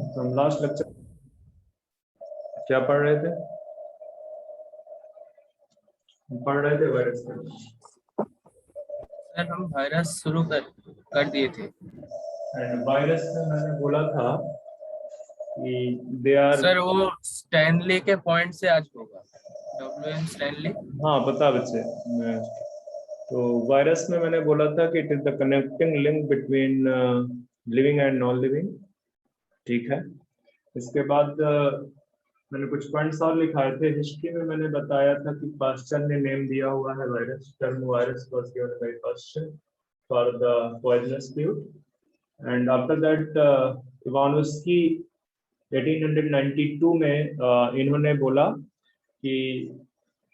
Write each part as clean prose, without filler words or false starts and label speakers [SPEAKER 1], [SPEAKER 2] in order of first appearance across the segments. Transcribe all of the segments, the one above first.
[SPEAKER 1] तो हम last lecture क्या पढ़ रहे थे? वायरस के।
[SPEAKER 2] सर हम वायरस शुरू कर दिए थे।
[SPEAKER 1] एंड वायरस में मैंने बोला था कि दे आर।
[SPEAKER 2] सर वो स्टैनली के पॉइंट से आज होगा, WM स्टैनली।
[SPEAKER 1] हाँ पता बच्चे तो वायरस में मैंने बोला था कि it is the connecting link between living and non living. ठीक है। इसके बाद मैंने कुछ पॉइंट्स और लिखाए थे। हिस्ट्री में मैंने बताया था कि पास्चर ने नेम दिया हुआ है virus. Term virus was given by Pasteur for the poisonous fluid. And after that Ivanovsky 1892 में इन्होंने बोला कि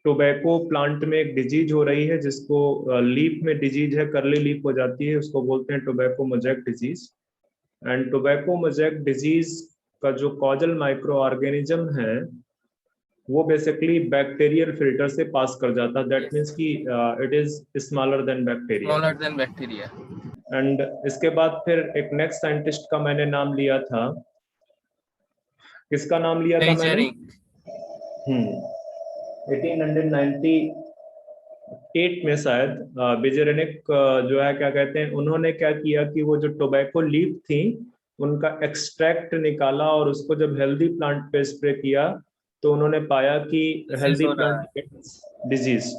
[SPEAKER 1] टोबैको प्लांट में एक डिजीज हो रही है जिसको लीफ में डिजीज है, करली लीफ हो जाती है, उसको बोलते हैं tobacco mosaic disease. And tobacco mosaic disease का जो कॉजल माइक्रो ऑर्गेनिज्म है वो बेसिकली बैक्टीरियल फिल्टर से पास कर जाता है। दैट मीन्स कि it is smaller than bacteria. And इसके बाद फिर एक नेक्स्ट साइंटिस्ट का मैंने नाम लिया था। किसका नाम लिया था मैंने? 1898 में शायद बिजेरेनिक जो है क्या कहते हैं, उन्होंने क्या किया कि वो जो टोबैको लीफ थी उनका एक्सट्रैक्ट निकाला और उसको जब हेल्दी प्लांट पे स्प्रे किया तो उन्होंने पाया कि हेल्दी प्लांट डिजीज,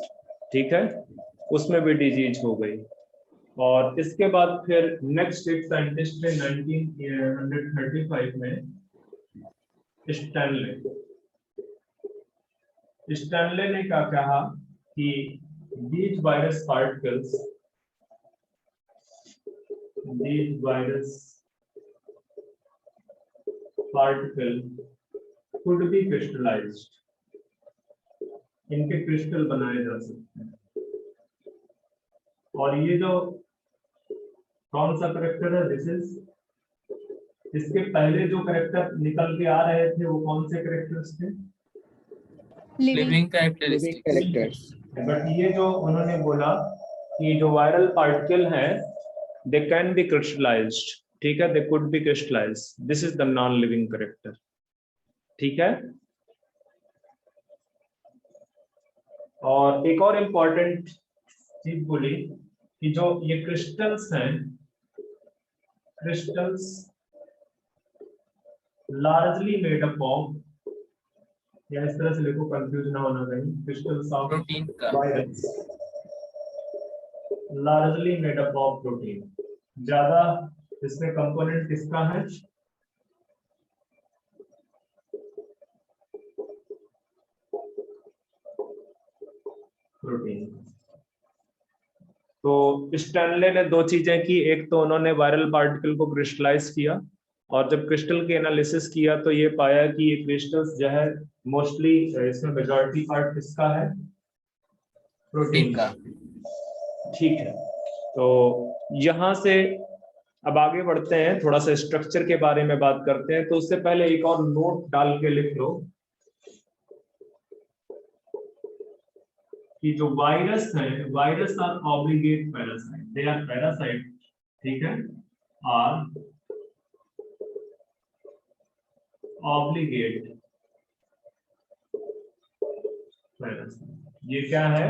[SPEAKER 1] ठीक है, उसमें भी डिजीज हो गई। और इसके बाद फिर नेक्स्ट एक साइंटिस्ट थे 1935 में, स्टैनले ने क्या कहा कि these virus particles could be crystallized। इनके क्रिस्टल बनाए जा सकते हैं। और ये जो कौन सा करेक्टर है, दिस इज, इसके पहले जो करेक्टर निकल के आ रहे थे वो कौन से करेक्टर्स थे?
[SPEAKER 2] Living characters.
[SPEAKER 1] बट ये जो उन्होंने बोला कि जो वायरल पार्टिकल है दे कैन बी क्रिस्टलाइज्ड, ठीक है, they could be crystallised, this is the non living character. ठीक है। और एक और इम्पोर्टेंट चीज बोली कि जो ये क्रिस्टल्स हैं, crystals largely made up of, या इस तरह से लिखो कंफ्यूज ना होना कहीं, क्रिस्टल्स ऑफ
[SPEAKER 2] प्रोटीन का
[SPEAKER 1] virus largely made up of protein. ज्यादा इसमें कंपोनेंट किसका है? प्रोटीन। तो स्टैनले ने दो चीजें की, एक तो उन्होंने वायरल पार्टिकल को क्रिस्टलाइज किया और जब क्रिस्टल के एनालिसिस किया तो ये पाया कि ये क्रिस्टल्स जो है मोस्टली, इसमें मेजॉरिटी पार्ट किसका है? प्रोटीन का। ठीक है। तो यहां से अब आगे बढ़ते हैं, थोड़ा सा स्ट्रक्चर के बारे में बात करते हैं। तो उससे पहले एक और नोट डाल के लिख लो कि जो वायरस है, virus are obligate parasite, they are parasite, ठीक है, आर ऑब्लिगेट पैरासाइट। ये क्या है?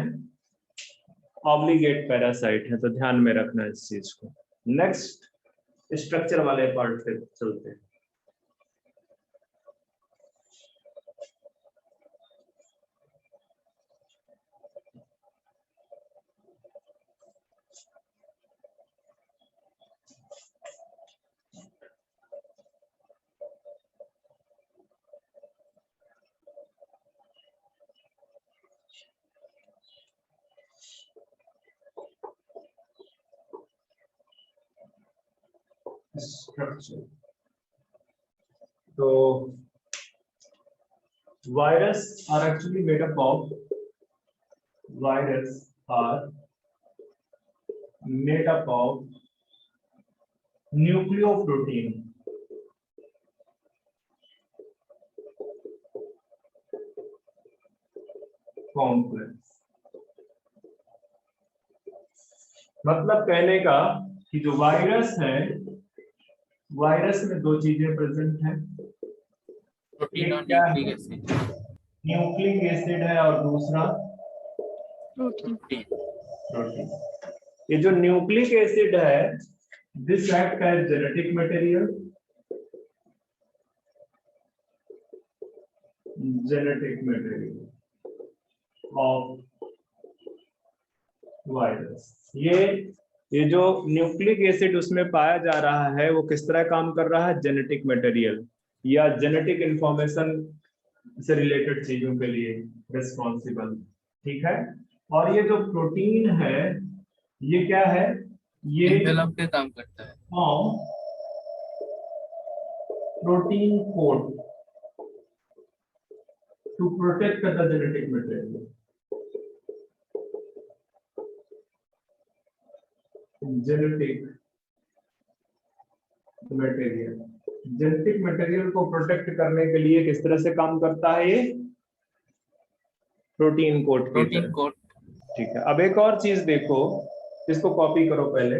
[SPEAKER 1] ऑब्लिगेट पैरासाइट है, तो ध्यान में रखना इस चीज को। नेक्स्ट स्ट्रक्चर वाले पार्ट पे चलते हैं। स्ट्रक्चर तो virus are actually made up of nucleoprotein, complex. मतलब कहने का कि जो वायरस है वायरस में दो चीजें प्रेजेंट हैं,
[SPEAKER 2] प्रोटीन और
[SPEAKER 1] एक क्या है,
[SPEAKER 2] न्यूक्लिक एसिड।
[SPEAKER 1] न्यूक्लिक एसिड है और दूसरा
[SPEAKER 2] प्रोटीन।
[SPEAKER 1] प्रोटीन। ये जो न्यूक्लिक एसिड है, this act as genetic material, genetic material of virus. ये जो न्यूक्लिक एसिड उसमें पाया जा रहा है वो किस तरह काम कर रहा है, जेनेटिक मटेरियल या जेनेटिक इंफॉर्मेशन से रिलेटेड चीजों के लिए रिस्पॉन्सिबल, ठीक है। और ये जो प्रोटीन है ये क्या है, ये
[SPEAKER 2] एनवेलप पे काम करता है।
[SPEAKER 1] Form protein coat to protect the genetic material. Genetic material, genetic material को प्रोटेक्ट करने के लिए किस तरह से काम करता है ये, प्रोटीन कोड की
[SPEAKER 2] प्रोटीन
[SPEAKER 1] तरह।
[SPEAKER 2] कोड।
[SPEAKER 1] ठीक है, अब एक और चीज देखो, इसको कॉपी करो पहले।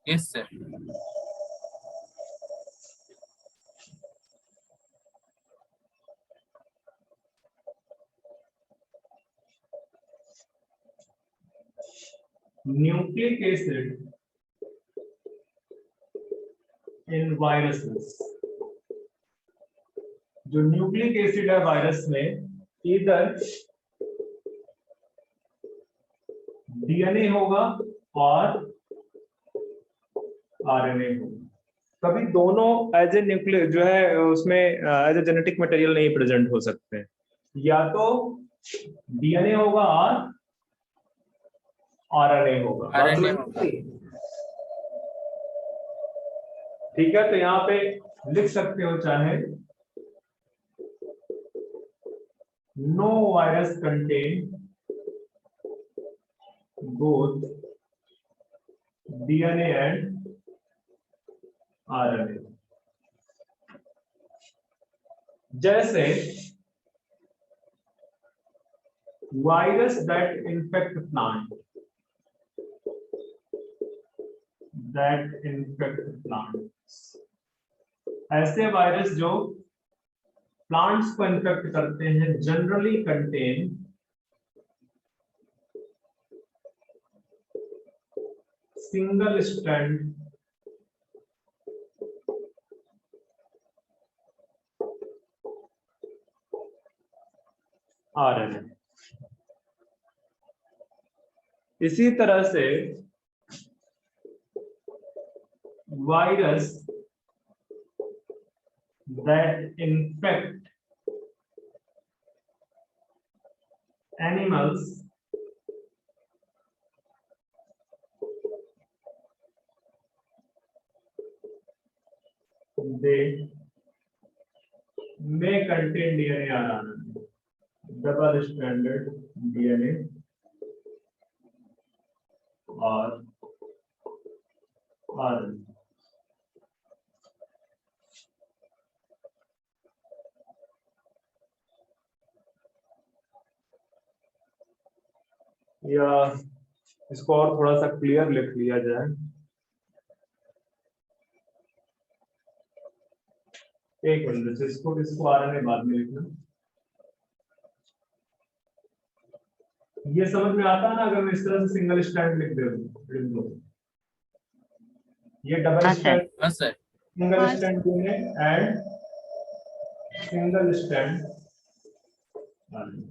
[SPEAKER 2] Yes sir.
[SPEAKER 1] Nucleic acid in viruses, जो न्यूक्लिक एसिड है वायरस में, इधर डीएनए होगा और आरएनए होगा। कभी दोनों एज ए न्यूक्लियर जो है उसमें एज ए जेनेटिक मटेरियल नहीं प्रेजेंट हो सकते हैं, या तो डीएनए होगा और आरएनए होगा। बात समझ में आई? ठीक है, तो यहाँ पे लिख सकते हो चाहे, no virus contain both DNA and RNA. जैसे वायरस दैट इन्फेक्ट प्लांट, ऐसे वायरस जो प्लांट्स को इन्फेक्ट करते हैं, generally contain single strand RNA. इसी तरह से virus that infect animals they may contain DNA or RNA, double stranded DNA or RNA। या इसको और थोड़ा सा क्लियर लिख लिया जाए, एक मिनट, इसको आरएनए बाद में लिखना। ये समझ में आता है ना, अगर मैं इस तरह से सिंगल स्टैंड लिख दूं, ये double stand, single stand DNA and single stand RNA.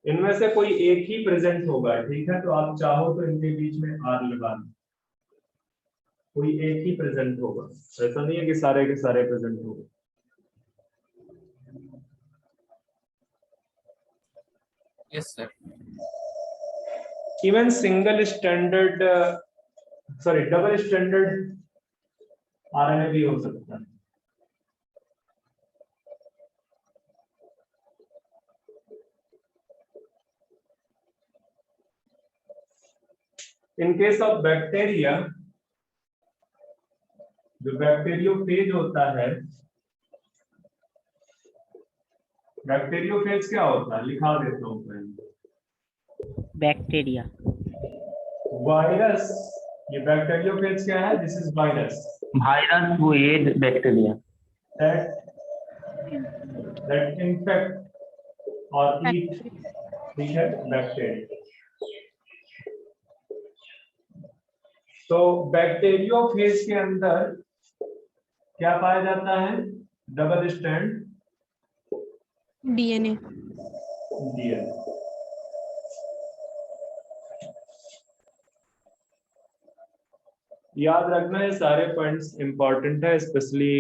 [SPEAKER 1] इनमें से कोई एक ही प्रेजेंट होगा, ठीक है, तो आप चाहो तो इनके बीच में आर लगा लो, कोई एक ही प्रेजेंट होगा, ऐसा नहीं है कि सारे के सारे प्रेजेंट होंगे।
[SPEAKER 2] Yes sir.
[SPEAKER 1] Even single standard sorry double standard RNA भी हो सकता है। In case of बैक्टीरिया, जो जो बैक्टीरियोफेज होता है, बैक्टीरियोफेज क्या होता है, लिखा देता हूँ पहले।
[SPEAKER 3] बैक्टीरिया।
[SPEAKER 1] वायरस, ये बैक्टीरियोफेज क्या है, दिस इज वायरस।
[SPEAKER 4] वायरस वो एड bacteria
[SPEAKER 1] that infect or eat, ठीक है, बैक्टीरिया। तो बैक्टीरियोफेज के अंदर क्या पाया जाता है, डबल स्ट्रैंड
[SPEAKER 5] डीएनए।
[SPEAKER 1] डीएनए। याद रखना है, सारे पॉइंट्स इंपॉर्टेंट है, स्पेशली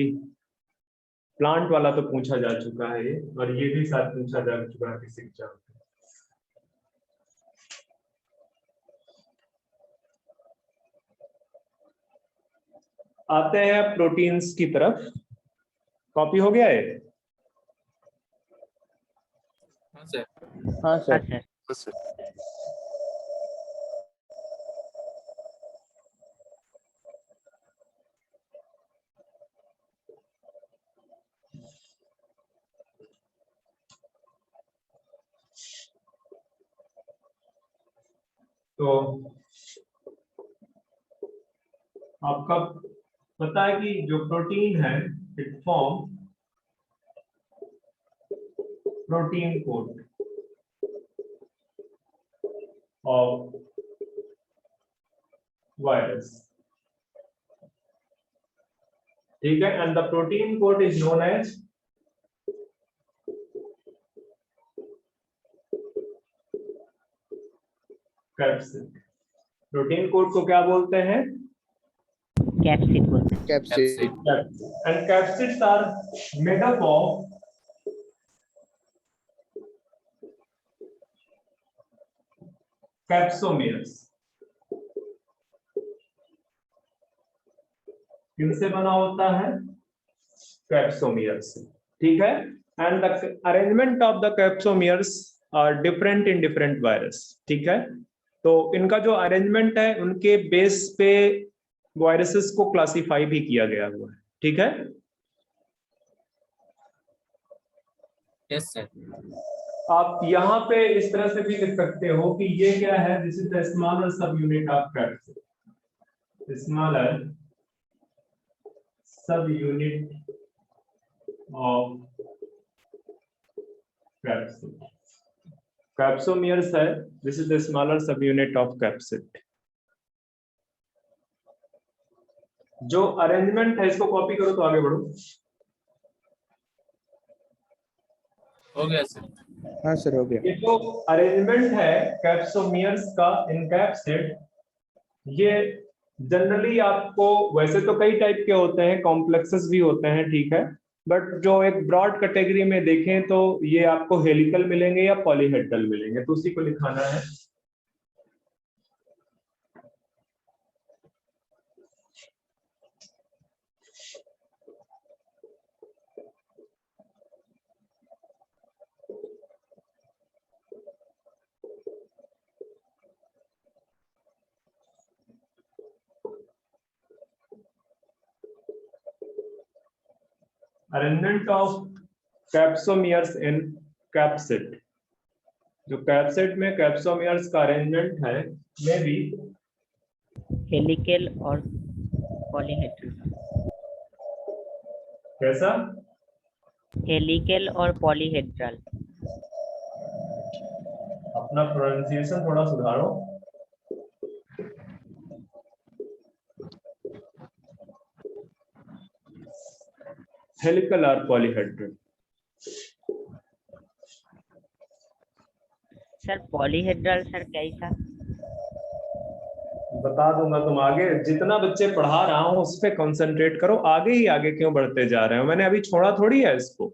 [SPEAKER 1] प्लांट वाला तो पूछा जा चुका है और ये भी साथ पूछा जा चुका है किसी एग्जाम में। आते हैं प्रोटीन्स की तरफ। कॉपी हो गया है?
[SPEAKER 2] हाँ सर।
[SPEAKER 4] हाँ
[SPEAKER 3] हाँ
[SPEAKER 4] सर।
[SPEAKER 3] सर।
[SPEAKER 1] तो आपका पता है कि जो प्रोटीन है, it form protein coat of virus, ठीक है, and the protein coat is known as capsid. Protein coat को क्या बोलते हैं?
[SPEAKER 3] कैप्सिड बोलते हैं।
[SPEAKER 4] Capsid.
[SPEAKER 1] And capsids are made up of capsomeres। किनसे बना होता है? कैप्सोमियर्स, ठीक है। And the arrangement of the capsomeres are different in different virus, ठीक है। तो इनका जो अरेंजमेंट है उनके बेस पे वायरसेस को क्लासिफाई भी किया गया हुआ है, ठीक है।
[SPEAKER 2] Yes sir.
[SPEAKER 1] आप यहाँ पे इस तरह से भी लिख सकते हो कि ये क्या है, this is the smaller sub unit of capsid, smaller sub unit of capsid. Capsomeres है, this is the smaller sub unit of capsid. जो अरेंजमेंट है इसको कॉपी करो तो आगे बढ़ो।
[SPEAKER 2] हो गया सर।
[SPEAKER 4] हाँ सर, हो गया।
[SPEAKER 1] ये जो अरेंजमेंट है कैप्सोमियर्स का इन कैप्सिड, ये जनरली आपको, वैसे तो कई टाइप के होते हैं, कॉम्प्लेक्सेस भी होते हैं, ठीक है, बट जो एक ब्रॉड कैटेगरी में देखें तो ये आपको हेलिकल मिलेंगे या पॉलीहेड्रल मिलेंगे, तो उसी को लिखाना है। Arrangement of capsomeres in capsid, जो कैप्सिड में कैप्सोमियर्स का अरेंजमेंट है, में भी
[SPEAKER 3] हेलिकल और पॉलीहेड्रल।
[SPEAKER 1] कैसा?
[SPEAKER 3] हेलिकल और पॉलीहेड्रल।
[SPEAKER 1] अपना प्रोनाउंसिएशन थोड़ा सुधारो। हेलिकल और पॉलीहेड्रल।
[SPEAKER 3] सर पॉलीहेड्रल सर कैसा?
[SPEAKER 1] बता दूंगा, तुम आगे जितना बच्चे पढ़ा रहा हूं उस पर कंसंट्रेट करो, आगे ही आगे क्यों बढ़ते जा रहे हो, मैंने अभी छोड़ा थोड़ी है इसको।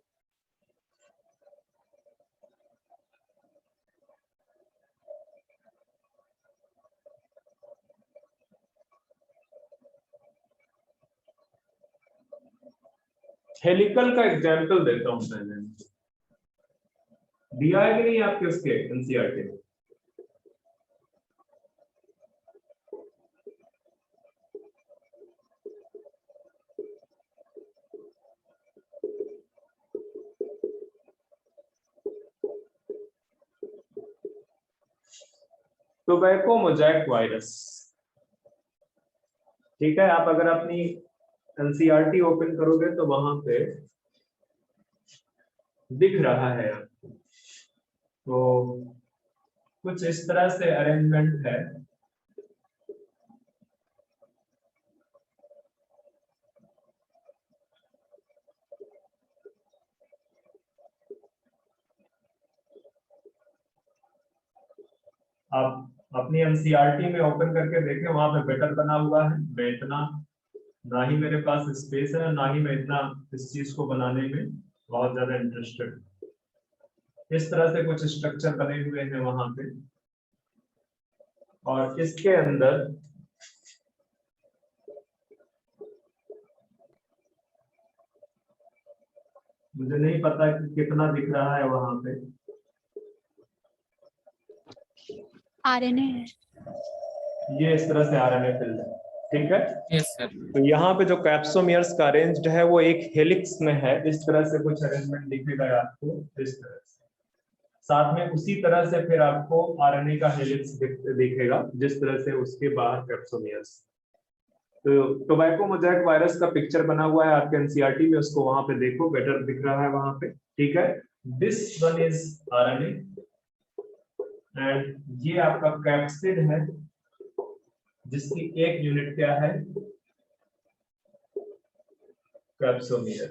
[SPEAKER 1] हेलिकल का एग्जाम्पल देता हूं पहले, दिया है कि नहीं आपके उसके एनसीईआरटी में? Tobacco mosaic virus. ठीक है, आप अगर अपनी एनसीईआरटी ओपन करोगे तो वहां पे दिख रहा है आपको। तो कुछ इस तरह से अरेंजमेंट है। आप अपनी एनसीईआरटी में ओपन करके देखें, वहां पे बेटर बना हुआ है। मैं इतना ना ही मेरे पास स्पेस है, ना ही मैं इतना इस चीज को बनाने में बहुत ज्यादा इंटरेस्टेड। इस तरह से कुछ स्ट्रक्चर बने हुए हैं वहां पे, और इसके अंदर मुझे नहीं पता कि कितना दिख रहा है वहां पे।
[SPEAKER 5] आरएनए है।
[SPEAKER 1] ये इस तरह से आरएनए फिल्ड है। ठीक है,
[SPEAKER 2] यस सर।
[SPEAKER 1] तो यहाँ पे जो कैप्सोमियर्स का अरेंज्ड है वो एक हेलिक्स में है। इस तरह से कुछ अरेंजमेंट दिखेगा आपको इस तरह से। साथ में उसी तरह से फिर आपको आरएनए का हेलिक्स दिखेगा जिस तरह से उसके बाहर कैप्सोमियर्स। तो टोबैको मोजैक वायरस का पिक्चर बना हुआ है आपके एनसीईआरटी में, उसको वहां पे देखो, बेटर दिख रहा है वहां पे। ठीक है, this one is RNA and ये आपका कैप्सिड है जिसकी एक यूनिट क्या है, कैप्सोमियर।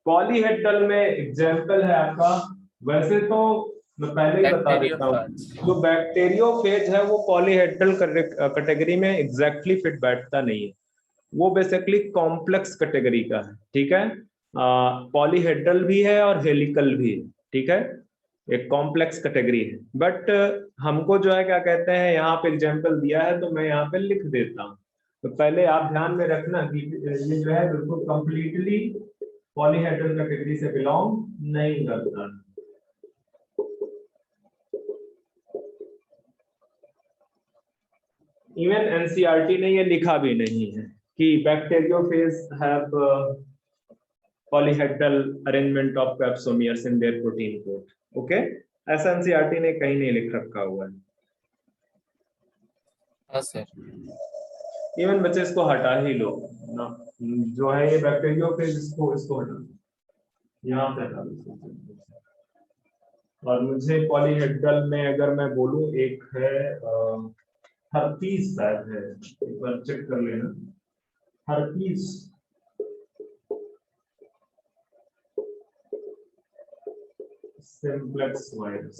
[SPEAKER 1] पॉलीहेड्रल में एग्जाम्पल है आपका, वैसे तो मैं पहले ही बता देता हूँ, जो बैक्टीरियोफेज है वो पॉलीहेड्रल कैटेगरी में एग्जैक्टली फिट बैठता नहीं है। वो बेसिकली कॉम्प्लेक्स कैटेगरी का है। ठीक है, पॉलीहेड्रल भी है और हेलिकल भी है। ठीक है, एक कॉम्प्लेक्स कैटेगरी है। बट हमको जो है क्या कहते हैं, यहाँ पे एग्जाम्पल दिया है तो मैं यहाँ पे लिख देता हूँ। तो पहले आप ध्यान में रखना कि ये जो है बिल्कुल कंप्लीटली पॉलीहेड्रल कैटेगरी से बिलोंग नहीं करता। इवन एनसीईआरटी ने ये लिखा भी नहीं है कि bacteriophage have polyhedral arrangement of capsomeres in their protein coat. Okay, ऐसा एनसीईआरटी ने कहीं नहीं लिख रखा हुआ है।
[SPEAKER 2] हाँ सर।
[SPEAKER 1] इवन बच्चे इसको हटा ही लो ना, जो है ये बैक्टीरियोफेज, इसको हटा दो, यहाँ पे हटा दो। और मुझे पॉलीहेड्रल में अगर मैं बोलूं, एक है हर्पीज शायद है, एक बार चेक कर लेना। हर्पीज सिंप्लेक्स वायरस,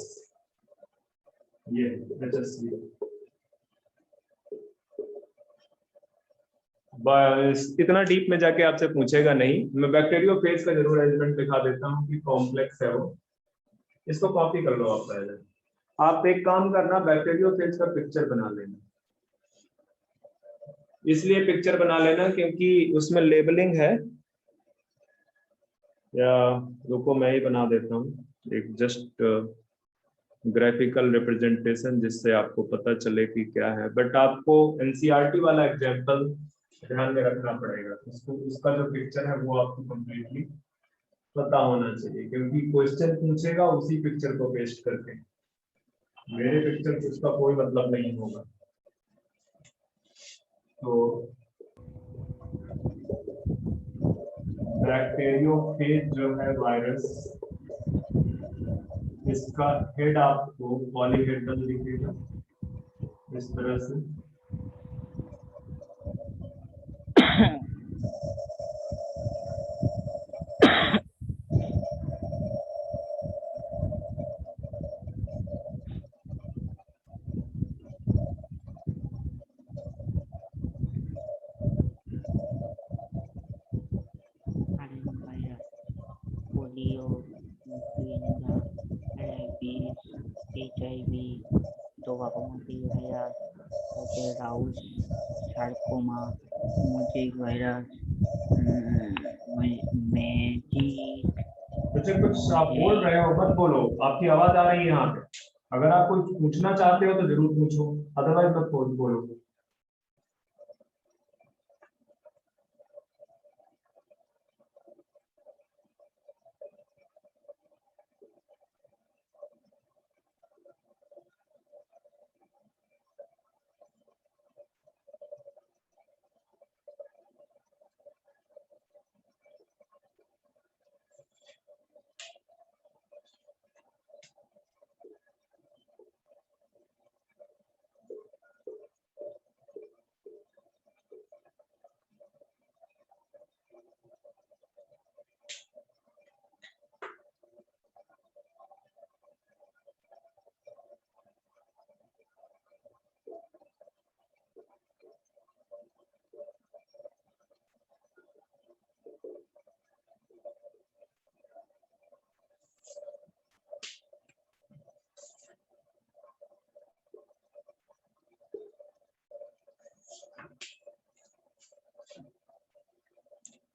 [SPEAKER 1] ये HSV। बस इतना डीप में जाके आपसे पूछेगा नहीं, मैं बैक्टीरियोफेज का जरूर अरेंजमेंट दिखा देता हूँ कि कॉम्प्लेक्स है वो। इसको कॉपी कर लो आप पहले। आप एक काम करना, बैक्टीरियोफेज का पिक्चर बना लेना। इसलिए पिक्चर बना लेना क्योंकि उसमें लेबलिंग है, या रुको मैं ही बना देता हूँ, एक जस्ट ग्राफिकल रिप्रेजेंटेशन जिससे आपको पता चले कि क्या है। बट आपको एनसीईआरटी वाला एग्जांपल ध्यान में रखना पड़ेगा, उसको उसका जो पिक्चर है वो आपको कंप्लीटली पता होना चाहिए, क्योंकि क्वेश्चन पूछेगा उसी पिक्चर को पेस्ट करके। मेरे पिक्चर से उसका कोई मतलब नहीं होगा। तो बैक्टीरियोफेज जो है वायरस, इसका हेड आपको पॉलीहेड्रल दिखेगा इस तरह से।
[SPEAKER 3] Polio, influenza, rabies, HIV, tobacco Rouse, sarcoma, mosaic virus, magic.
[SPEAKER 1] बच्चे कुछ आप बोल रहे हो, मत बोलो, आपकी आवाज आ रही है यहाँ पे। अगर आप कुछ पूछना चाहते हो तो जरूर पूछो, अदरवाइज मत बोलो।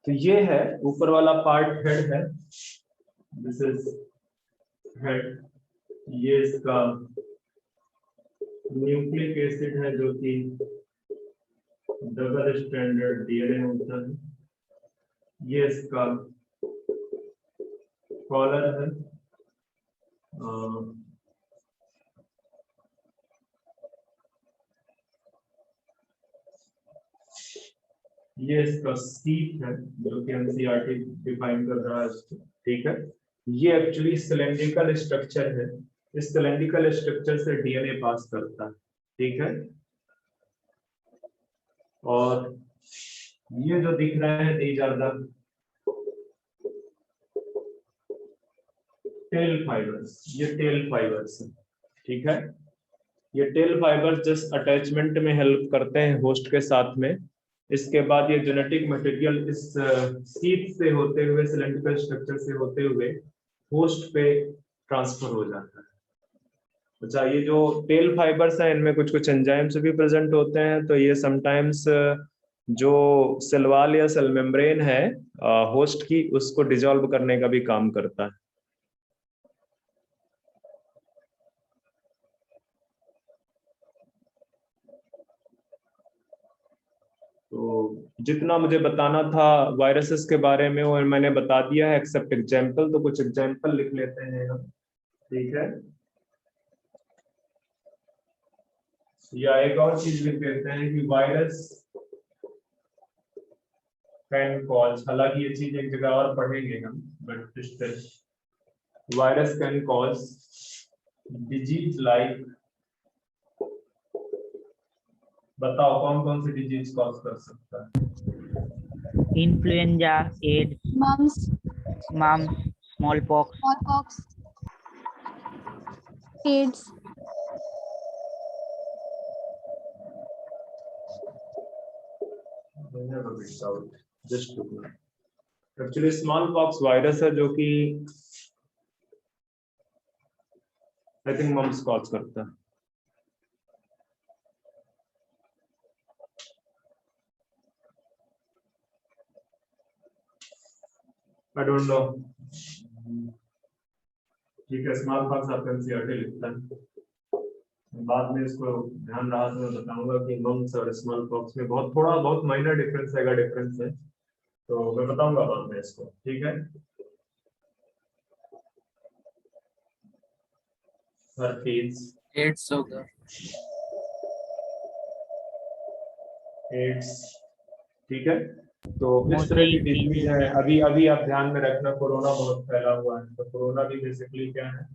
[SPEAKER 1] तो ये है ऊपर वाला पार्ट हेड है, दिस इज हेड। ये इसका न्यूक्लिक एसिड है जो कि डबल स्टैंडर्ड डीएनए होता है। ये इसका कॉलर है, ये इसका सीट है जो कि एनसीईआरटी डिफाइन कर रहा है इसको, ठीक है। ये एक्चुअली सिलेंड्रिकल स्ट्रक्चर है, इस सिलेंड्रिकल स्ट्रक्चर से डीएनए पास करता है, ठीक है। और ये जो दिख रहे हैं these are the tail fibres, ये टेल फाइबर्स है, ठीक है। ये टेल फाइबर्स जस्ट अटैचमेंट में हेल्प करते हैं होस्ट के साथ में। इसके बाद ये जेनेटिक मटेरियल इस सीट से होते हुए, सिलेंड्रिकल स्ट्रक्चर से होते हुए होस्ट पे ट्रांसफर हो जाता है। अच्छा, ये जो टेल फाइबर्स हैं इनमें कुछ कुछ एंजाइम्स भी प्रेजेंट होते हैं, तो ये समटाइम्स जो सेल वॉल या सेल मेम्ब्रेन है होस्ट की, उसको डिसॉल्व करने का भी काम करता है। तो जितना मुझे बताना था वायरसेस के बारे में वो मैंने बता दिया है एक्सेप्ट एग्जाम्पल। तो कुछ एग्जाम्पल लिख लेते हैं हम, ठीक है। या एक और चीज लिख लेते हैं कि वायरस कैन कॉज, हालांकि ये चीज एक जगह और पढ़ेंगे हम, but still virus can cause disease like, बताओ कौन कौन सी डिजीज कॉज कर सकता है?
[SPEAKER 3] Influenza, AIDS, mumps, smallpox,
[SPEAKER 5] AIDS,
[SPEAKER 1] actually smallpox virus है जो कि आई थिंक मम्स कॉज करता है। I don't know, ठीक है। स्मॉल पॉक्स आपका एनसीईआरटी लिखता है, बाद में इसको ध्यान रहा तो मैं बताऊंगा कि मम्स और स्मॉल पॉक्स में थोड़ा बहुत माइनर डिफरेंस है, डिफरेंस है तो मैं बताऊंगा बाद में इसको, ठीक है।
[SPEAKER 2] एड्स होगा,
[SPEAKER 1] एड्स, ठीक है। तो इस तरह की डिजीज है। अभी अभी आप ध्यान में रखना, कोरोना बहुत फैला हुआ है, तो कोरोना भी बेसिकली क्या है,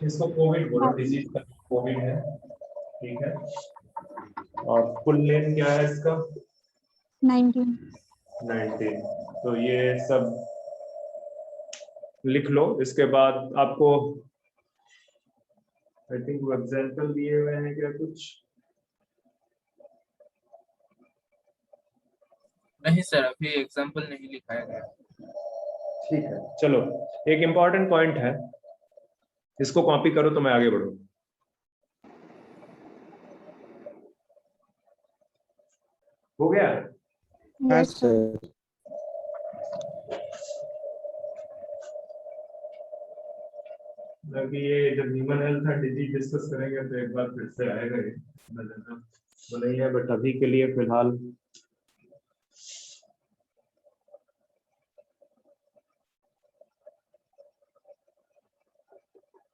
[SPEAKER 1] इसको कोविड बोलो, डिजीज का कोविड है, ठीक है। और फुल नेम क्या है इसका? 19। तो ये सब लिख लो। इसके बाद आपको आई थिंक वो एग्जाम्पल दिए हुए हैं क्या कुछ?
[SPEAKER 2] नहीं सर, अभी एग्जांपल नहीं लिखाया गया।
[SPEAKER 1] ठीक है, चलो एक इंपॉर्टेंट पॉइंट है, इसको कॉपी करो तो मैं आगे बढ़ूं। हो गया?
[SPEAKER 4] हाँ सर।
[SPEAKER 1] कि ये जब ह्यूमन हेल्थ और डिजीज डिस्कस करेंगे तो एक बार फिर से आएगा ये, तो नहीं है, बट अभी के लिए फिलहाल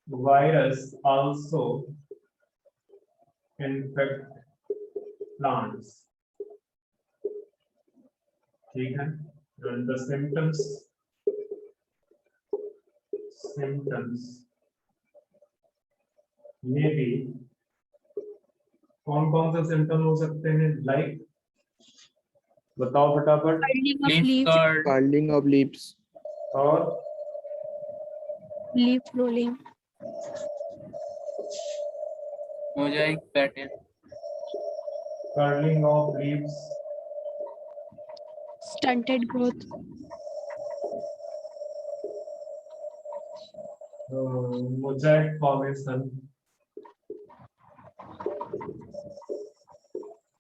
[SPEAKER 1] virus also infect plants, ठीक है। and the symptoms may be, कौन कौन से सिम्टम हो सकते हैं? लाइक बताओ फटाफट।
[SPEAKER 2] Leaf curl,
[SPEAKER 4] curling of leaves,
[SPEAKER 1] और
[SPEAKER 5] leaf rolling,
[SPEAKER 2] mosaic pattern,
[SPEAKER 1] curling of leaves,
[SPEAKER 5] stunted growth,
[SPEAKER 1] mosaic formation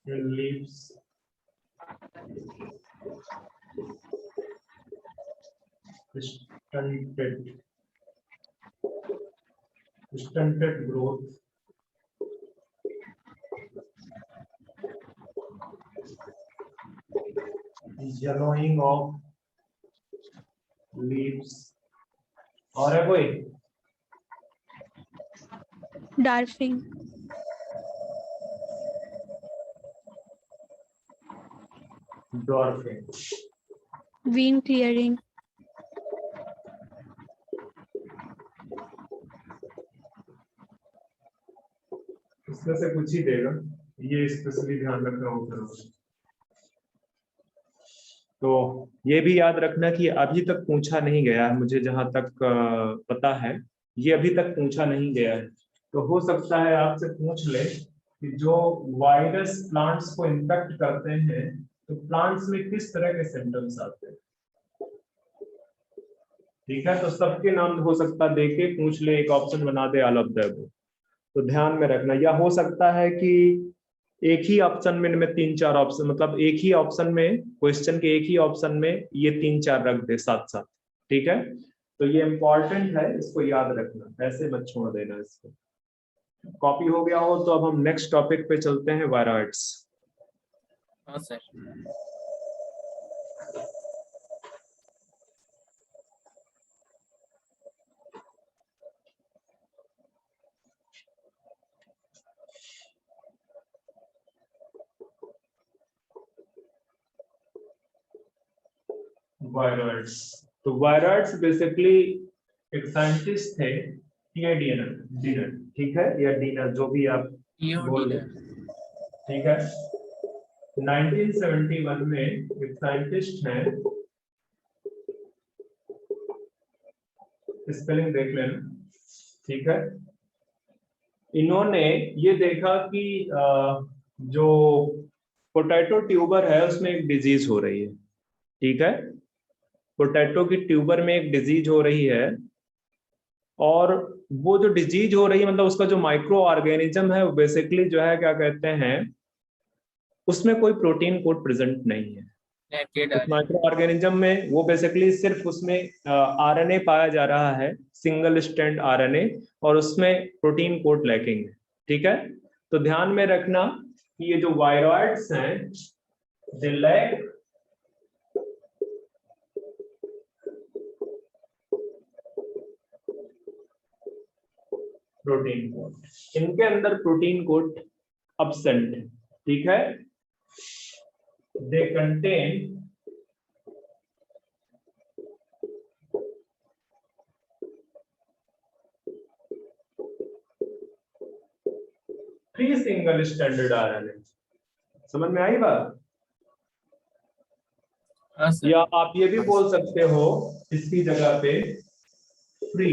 [SPEAKER 1] in leaves, stunted growth, yellowing of leaves, और है कोई?
[SPEAKER 5] Dwarfing.
[SPEAKER 1] Dwarfing.
[SPEAKER 5] Vein clearing.
[SPEAKER 1] इसमें से कुछ ही देगा, ये स्पेशली ध्यान रखना होगा। तो ये भी याद रखना कि अभी तक पूछा नहीं गया है, मुझे जहां तक पता है ये अभी तक पूछा नहीं गया है। तो हो सकता है आपसे पूछ ले कि जो वायरस प्लांट्स को इन्फेक्ट करते हैं तो प्लांट्स में किस तरह के सिम्टम्स आते हैं। ठीक है, तो सबके नाम हो सकता है देके पूछ ले, एक ऑप्शन बना they all of the above. तो ध्यान में रखना, या हो सकता है कि एक ही ऑप्शन में इनमें 3-4 ऑप्शन, मतलब एक ही ऑप्शन में क्वेश्चन के एक ही ऑप्शन में ये 3-4 रख दे साथ साथ। ठीक है, तो ये इंपॉर्टेंट है, इसको याद रखना, ऐसे मत छोड़ देना इसको। कॉपी हो गया हो तो अब हम नेक्स्ट टॉपिक पे चलते हैं, वायरॉइड्स।
[SPEAKER 2] हाँ सर।
[SPEAKER 1] वायरॉइड्स, तो वायरॉइड्स बेसिकली एक साइंटिस्ट थे, डीनर, ठीक है, या डीनर जो भी आप बोल, ठीक है। 1971 में एक साइंटिस्ट हैं, स्पेलिंग देख लेना, ठीक है। इन्होंने ये देखा कि जो पोटैटो ट्यूबर है उसमें एक डिजीज हो रही है। ठीक है, पोटैटो की ट्यूबर में एक डिजीज हो रही है, और वो जो डिजीज हो रही है मतलब उसका जो माइक्रो ऑर्गेनिज्म है वो बेसिकली जो है क्या कहते हैं, उसमें कोई प्रोटीन कोड प्रेजेंट नहीं है। उस माइक्रो ऑर्गेनिज्म में वो बेसिकली सिर्फ उसमें आरएनए पाया जा रहा है, सिंगल स्ट्रैंड आरएनए, और उसमें प्रोटीन कोड लैकिंग है। ठीक है, तो ध्यान में रखना कि ये जो वायरॉइड्स हैं दे लैक प्रोटीन कोड, इनके अंदर प्रोटीन कोड अब्सेंट है। ठीक है, they contain three single standard RNA. समझ में आई बात? या आप ये भी बोल सकते हो इसकी जगह पे free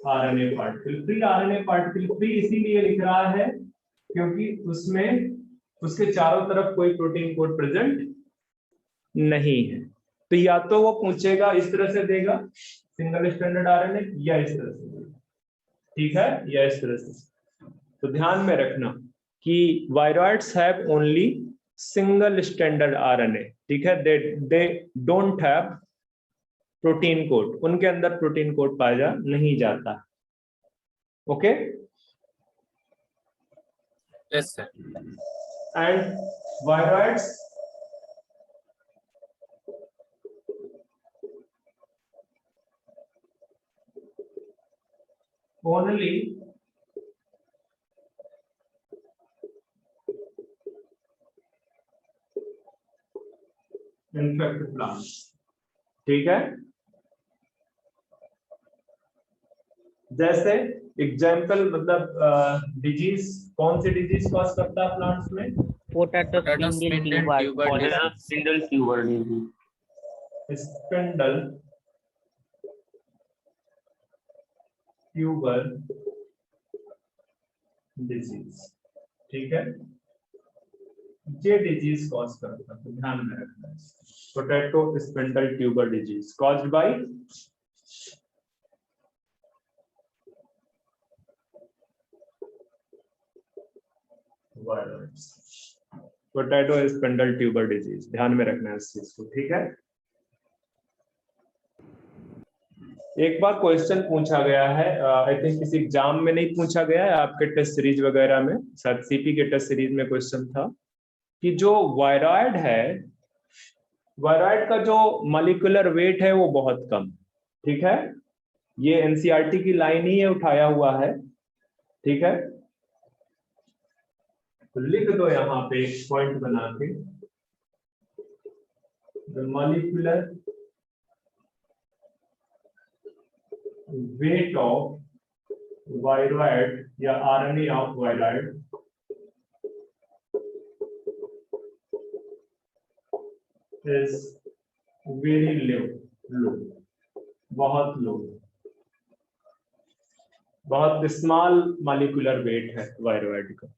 [SPEAKER 1] RNA particle. Free RNA particle free इसीलिए लिख रहा है क्योंकि उसमें उसके चारों तरफ कोई प्रोटीन कोड प्रेजेंट नहीं है। तो या तो वो पूछेगा इस तरह से देगा सिंगल स्टैंडर्ड आरएनए, या इस तरह से देगा। ठीक है, या इस तरह से। तो ध्यान में रखना कि viroids have only single standard RNA. ठीक है, they don't have protein code, उनके अंदर प्रोटीन कोड पाया नहीं जाता। Okay,
[SPEAKER 2] yes sir.
[SPEAKER 1] And viroids only infect plants. ठीक है, जैसे एग्जाम्पल मतलब डिजीज, कौन सी डिजीज कॉज करता है प्लांट्स में?
[SPEAKER 3] Potato spindle tuber disease,
[SPEAKER 1] spindle tuber disease. ठीक है, ये डिजीज कॉज करता है, तो ध्यान में रखना है। Potato spindle tuber disease caused by viroids. Potato spindle tuber disease, ध्यान में रखना है इस चीज को, ठीक है। एक बार क्वेश्चन पूछा गया है, आई थिंक किसी एग्जाम में नहीं पूछा गया है, आपके टेस्ट सीरीज वगैरह में, शायद सीपी के टेस्ट सीरीज में क्वेश्चन था कि जो वायरॉइड है, वायरॉइड का जो मॉलिक्यूलर वेट है वो बहुत कम, ठीक है। ये एनसीईआरटी की लाइन ही है, उठाया हुआ है, ठीक है। तो लिख दो यहाँ पे एक पॉइंट बना के, the molecular weight of viroid या RNA of viroid is very low, बहुत लो, बहुत स्मॉल मॉलिक्यूलर वेट है वायरॉइड का।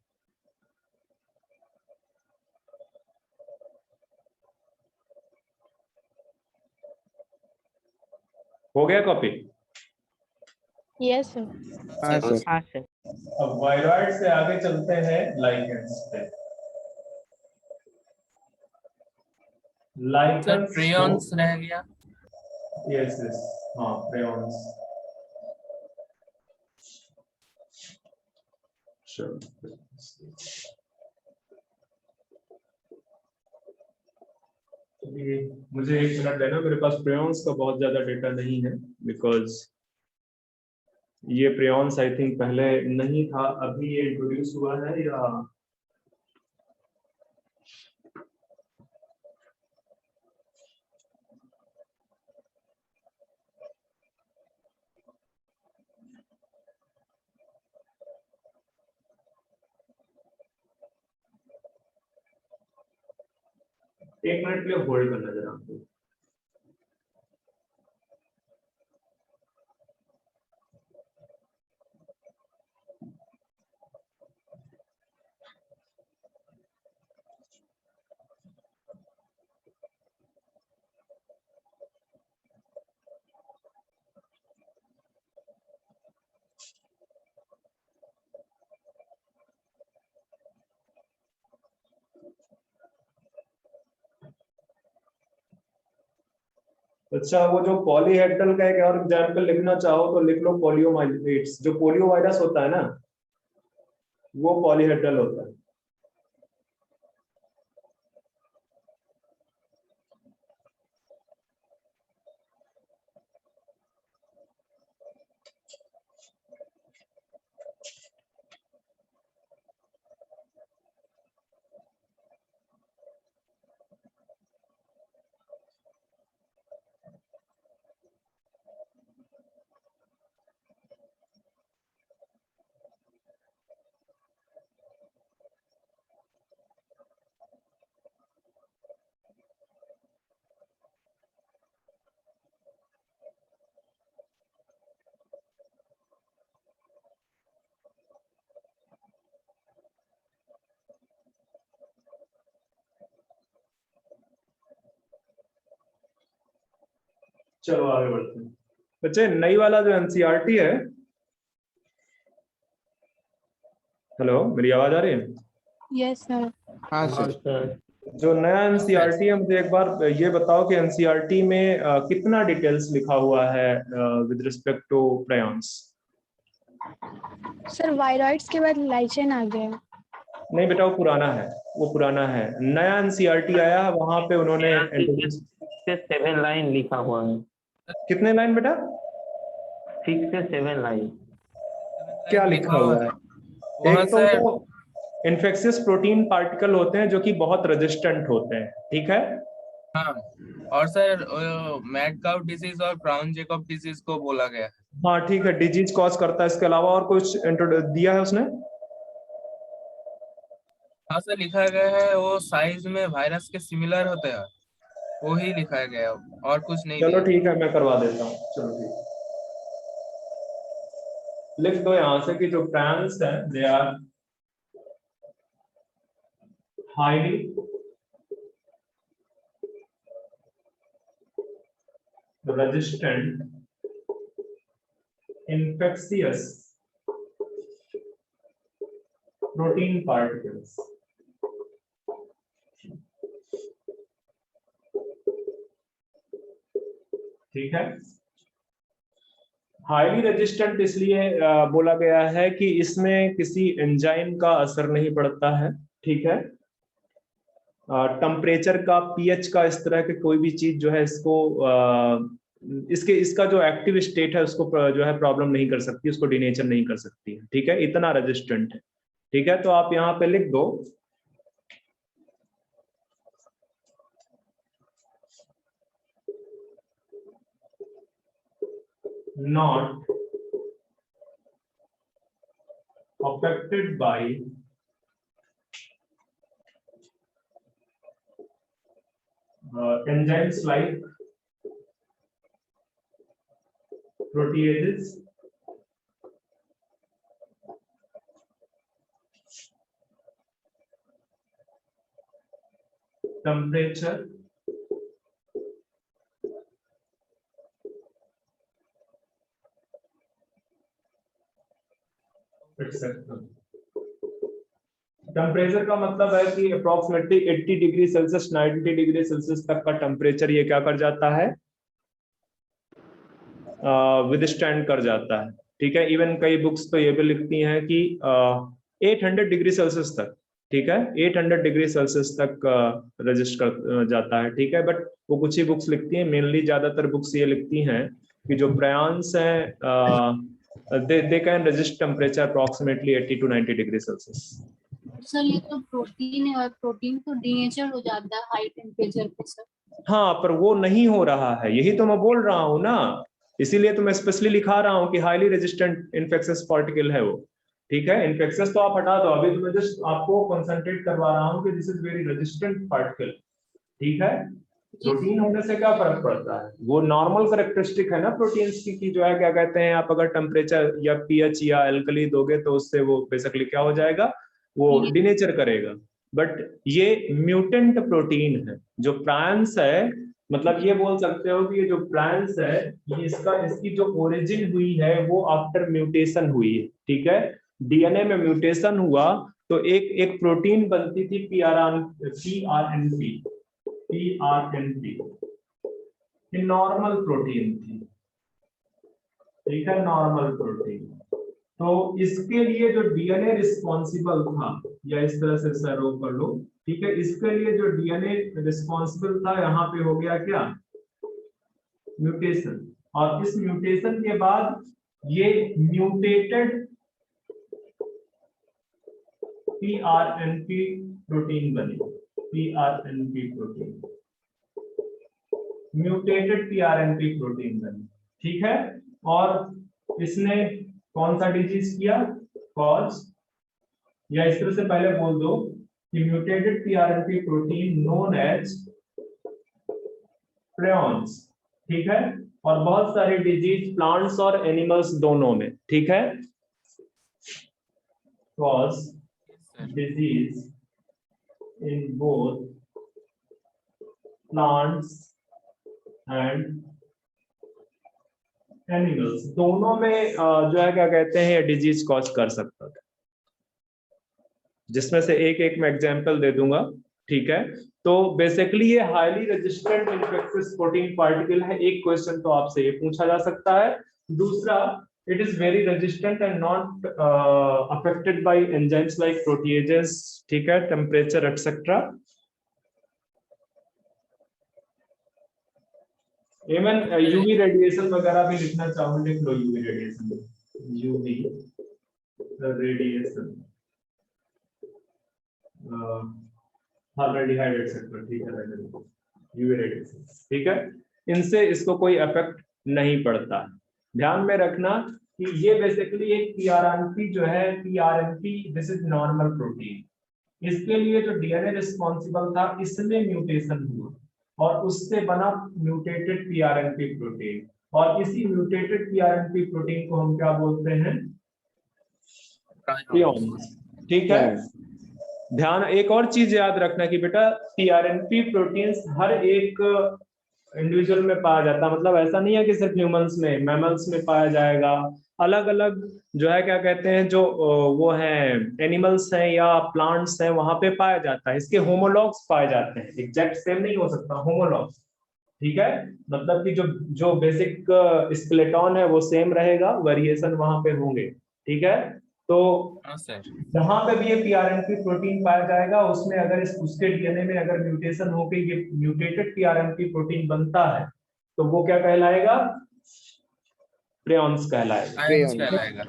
[SPEAKER 1] हो गया कॉपी?
[SPEAKER 5] Yes, sir.
[SPEAKER 4] हाँ सर।
[SPEAKER 3] हाँ सर।
[SPEAKER 1] अब वायरॉइड से आगे चलते हैं लाइकेंस पे।
[SPEAKER 2] सर
[SPEAKER 1] लाइकेंस
[SPEAKER 2] प्रियॉन्स रह गया।
[SPEAKER 1] यस यस, हाँ प्रियॉन्स। मुझे 1 मिनट देना, मेरे पास प्रियॉन्स का बहुत ज्यादा डेटा नहीं है, बिकॉज ये प्रियॉन्स आई थिंक पहले नहीं था, अभी ये इंट्रोड्यूस हुआ है या एक मिनट के लिए होल्ड करना जरा आपको। अच्छा, वो जो पॉलीहेड्रल का एक और एग्जाम्पल लिखना चाहो तो लिख लो पोलियोमाइलिटिस। जो पोलियो वायरस होता है ना, वो पॉलीहेड्रल होता है। चलो आगे बढ़ते हैं बच्चे। नई वाला जो एनसीईआरटी है, हेलो मेरी आवाज आ रही है?
[SPEAKER 5] Yes, sir.
[SPEAKER 4] हाँ
[SPEAKER 3] हाँ
[SPEAKER 4] सर।
[SPEAKER 3] सर।
[SPEAKER 1] जो नया एनसीईआरटी है, मुझे एक बार ये बताओ कि एनसीईआरटी में कितना डिटेल्स लिखा हुआ है with respect to prions?
[SPEAKER 5] Sir, viroids के बाद lichen आ गया।
[SPEAKER 1] नहीं बेटा, वो पुराना है, वो पुराना है। नया एनसीईआरटी आया है, वहां पे उन्होंने
[SPEAKER 3] यहाँ
[SPEAKER 1] introduce-
[SPEAKER 3] 6 से 7 लाइन लिखा हुआ है।
[SPEAKER 1] कितने लाइन बेटा?
[SPEAKER 3] 6 से 7 लाइन।
[SPEAKER 1] क्या लिखा हुआ है?
[SPEAKER 2] वहां
[SPEAKER 1] एक तो
[SPEAKER 2] से
[SPEAKER 1] वो इन्फेक्शियस प्रोटीन पार्टिकल होते हैं जो कि बहुत रेजिस्टेंट होते हैं, ठीक है।
[SPEAKER 2] हाँ, और सर मैड काउ डिजीज और ब्राउन जेकब डिजीज को बोला गया है।
[SPEAKER 1] हाँ ठीक है, डिजीज कॉज करता है। इसके अलावा और कुछ दिया है उसने?
[SPEAKER 2] हाँ सर, लिखा गया है वो साइज में वायरस के सिमिलर होते हैं, वो ही लिखा गया है, और कुछ नहीं
[SPEAKER 1] चलो
[SPEAKER 2] दिया।
[SPEAKER 1] ठीक है, मैं करवा देता हूँ। चलो ठीक, लिख दो यहाँ से कि जो प्लांट्स है they are highly resistant infectious protein particles ठीक है। हाईली रेजिस्टेंट इसलिए बोला गया है कि इसमें किसी एंजाइम का असर नहीं पड़ता है, ठीक है। टेम्परेचर का, पीएच का, इस तरह के कोई भी चीज जो है इसको इसका जो एक्टिव स्टेट है उसको जो है प्रॉब्लम नहीं कर सकती, उसको डिनेचर नहीं कर सकती है, ठीक है। इतना रेजिस्टेंट है, ठीक है। तो आप यहाँ पे लिख दो not affected by enzymes like proteases, temperature, etc. Temperature का मतलब है कि approximately 80 degree Celsius 90 degree Celsius तक का टेम्परेचर ये क्या कर जाता है, विदस्टैंड कर जाता है, ठीक है। इवन कई बुक्स तो ये भी लिखती हैं कि 800 डिग्री सेल्सियस तक, ठीक है, 800 डिग्री सेल्सियस तक रजिस्ट कर जाता है, ठीक है। बट वो कुछ ही बुक्स लिखती हैं, मेनली ज्यादातर बुक्स ये लिखती हैं कि जो प्रयान्स हैं they can resist temperature approximately 80 to 90 degree Celsius.
[SPEAKER 6] Sir ये तो प्रोटीन है और प्रोटीन तो डीनेचर हो जाता है हाई टेम्परेचर पे सर।
[SPEAKER 1] हाँ, पर वो नहीं हो रहा है, यही तो मैं बोल रहा हूँ ना, इसीलिए तो मैं स्पेशली लिखा रहा हूँ कि हाईली रेजिस्टेंट इन्फेक्शियस पार्टिकल है वो, ठीक है। इन्फेक्शियस तो आप हटा दो, अभी तो मैं जस्ट आपको कंसंट्रेट करवा रहा हूँ कि this is very resistant particle, ठीक है। प्रोटीन होने से क्या फर्क पड़ता है, वो नॉर्मल कैरेक्टरिस्टिक है ना प्रोटीन्स की जो है, क्या कहते हैं, आप अगर टेम्परेचर या पीएच या एल्कली दोगे तो उससे वो बेसिकली क्या हो जाएगा, वो डिनेचर करेगा। बट ये म्यूटेंट प्रोटीन है, जो प्रायंस है, मतलब ये बोल सकते हो कि ये जो प्रायंस है ये इसकी जो ओरिजिन हुई है वो आफ्टर म्यूटेशन हुई है, ठीक है। डीएनए में म्यूटेशन हुआ तो एक प्रोटीन बनती थी पीआरएनपी, ये नॉर्मल प्रोटीन थी, ठीक है, नॉर्मल प्रोटीन। तो इसके लिए जो डीएनए रिस्पॉन्सिबल था, या इस तरह से सरो कर लो, ठीक है, इसके लिए जो डीएनए रिस्पॉन्सिबल था यहाँ पे हो गया क्या, म्यूटेशन। और इस म्यूटेशन के बाद ये म्यूटेटेड पीआरएनपी प्रोटीन बनी, पीआरएनपी प्रोटीन, म्यूटेटेड पीआरएनपी प्रोटीन बनी, ठीक है। और इसने कौन सा डिजीज किया, कॉज, या इस तरह से पहले बोल दो कि mutated PRNP protein known as prions, ठीक है। और बहुत सारे डिजीज प्लांट्स और एनिमल्स दोनों में, ठीक है, cause disease in both plants and animals, दोनों में जो है क्या कहते हैं डिजीज कॉज कर सकता था, जिसमें से एक मैं एग्जांपल दे दूंगा, ठीक है। तो बेसिकली ये highly resistant infectious protein particle है। एक क्वेश्चन तो आपसे ये पूछा जा सकता है। दूसरा, it is very resistant and not affected by enzymes like proteases, ठीक है, temperature etc. even UV radiation वगैरह भी लिखना चाहो लिख लो, UV radiation, UV radiation, formaldehyde etc. ठीक है, UV radiation, ठीक है, इनसे इसको कोई इफेक्ट नहीं पड़ता। ध्यान में रखना कि ये बेसिकली एक पीआरएनपी जो है, पीआरएनपी दिस इज नॉर्मल प्रोटीन, इसके लिए जो डीएनए रिस्पॉन्सिबल था इसमें म्यूटेशन हुआ और उससे बना म्यूटेटेड पीआरएनपी प्रोटीन, और इसी म्यूटेटेड पीआरएनपी प्रोटीन को हम क्या बोलते हैं, प्रियॉन्स, ठीक है। ध्यान, एक और चीज याद रखना कि बेटा पीआरएनपी प्रोटीन्स हर एक इंडिविजुअल में पाया जाता है, मतलब ऐसा नहीं है कि सिर्फ ह्यूमंस में, मैमल्स में पाया जाएगा, अलग अलग जो है क्या कहते हैं, जो वो हैं एनिमल्स हैं या प्लांट्स हैं वहां पे पाया जाता है। इसके होमोलॉग्स पाए जाते हैं, एग्जैक्ट सेम नहीं हो सकता, होमोलॉग्स, ठीक है, मतलब कि जो जो बेसिक स्केलेटन है वो सेम रहेगा, वेरिएशन वहां पे होंगे। ठीक है, तो
[SPEAKER 2] हाँ सर।
[SPEAKER 1] जहां पे भी ये पीआरएमपी प्रोटीन पाया जाएगा उसमें अगर उसके डीएनए में अगर म्यूटेशन होकर ये म्यूटेटेड पीआरएमपी प्रोटीन बनता है तो वो क्या कहलाएगा? प्रियॉन्स कहलाएगा।
[SPEAKER 2] Ions
[SPEAKER 4] Crayon.
[SPEAKER 2] कहलाएगा।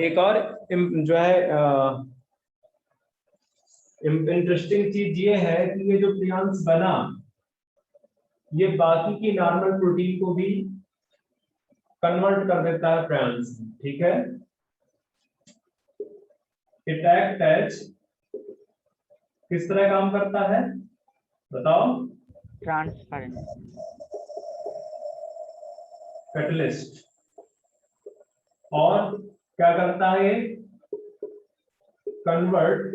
[SPEAKER 1] एक और जो है इंटरेस्टिंग चीज ये है कि ये जो प्रियॉन्स बना ये बाकी की नॉर्मल प्रोटीन को भी कन्वर्ट कर देता है प्रियॉन्स। ठीक है, इट एक्ट एज किस तरह काम करता है बताओ?
[SPEAKER 7] ट्रांसपेरेंट।
[SPEAKER 1] कैटलिस्ट। और क्या करता है ये? कन्वर्ट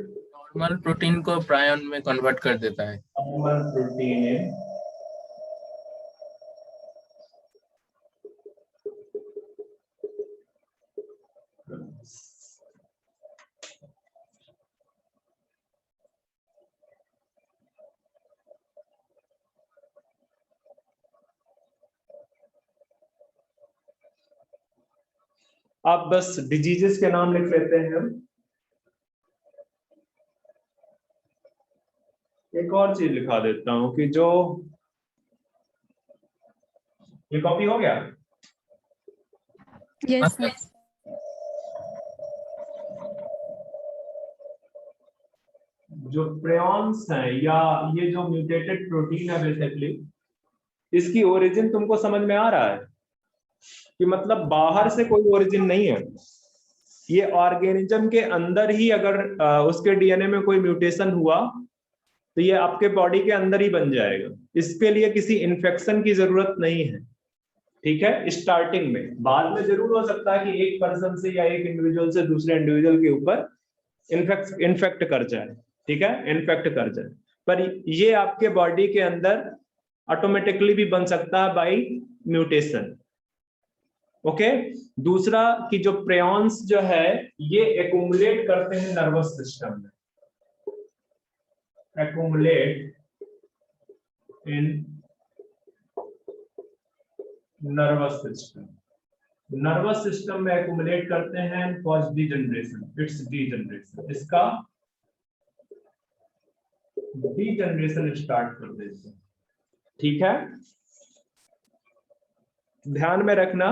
[SPEAKER 2] नॉर्मल प्रोटीन को प्रायन में कन्वर्ट कर देता है।
[SPEAKER 1] नॉर्मल प्रोटीन इन आप बस डिजीजेस के नाम लिख लेते हैं हम। एक और चीज लिखा देता हूं कि जो ये कॉपी हो गया।
[SPEAKER 5] Yes, sir.
[SPEAKER 1] जो प्रियॉन्स हैं या ये जो म्यूटेटेड प्रोटीन है बेसिकली इसकी ओरिजिन तुमको समझ में आ रहा है कि मतलब बाहर से कोई ओरिजिन नहीं है, ये ऑर्गेनिज्म के अंदर ही अगर उसके डीएनए में कोई म्यूटेशन हुआ तो ये आपके बॉडी के अंदर ही बन जाएगा। इसके लिए किसी इन्फेक्शन की जरूरत नहीं है। ठीक है, स्टार्टिंग में, बाद में जरूर हो सकता है कि एक पर्सन से या एक इंडिविजुअल से दूसरे इंडिविजुअल के ऊपर इन्फेक्ट कर जाए। ठीक है, इन्फेक्ट कर जाए, पर ये आपके बॉडी के अंदर ऑटोमेटिकली भी बन सकता है बाय म्यूटेशन। ओके, दूसरा कि जो प्रियॉन्स जो है ये एक्युमुलेट करते हैं नर्वस सिस्टम में, एक्युमुलेट इन नर्वस सिस्टम में एक्युमुलेट करते हैं, कॉज डीजनरेशन, इट्स डीजनरेशन, इसका डीजनरेशन स्टार्ट कर देते हैं। ठीक है, ध्यान में रखना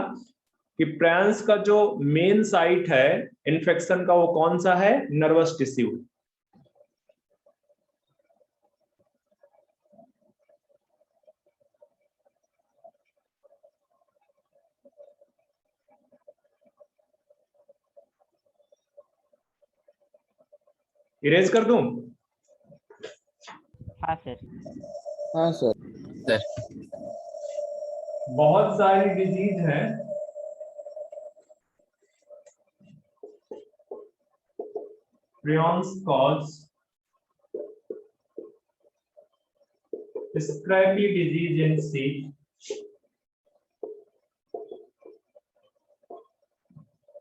[SPEAKER 1] कि प्रियॉन्स का जो मेन साइट है इन्फेक्शन का वो कौन सा है? Nervous tissue. इरेज कर दूं?
[SPEAKER 7] हाँ सर।
[SPEAKER 4] हाँ सर।
[SPEAKER 2] सर
[SPEAKER 1] बहुत सारी डिजीज हैं prions cause scrapie disease in sheep,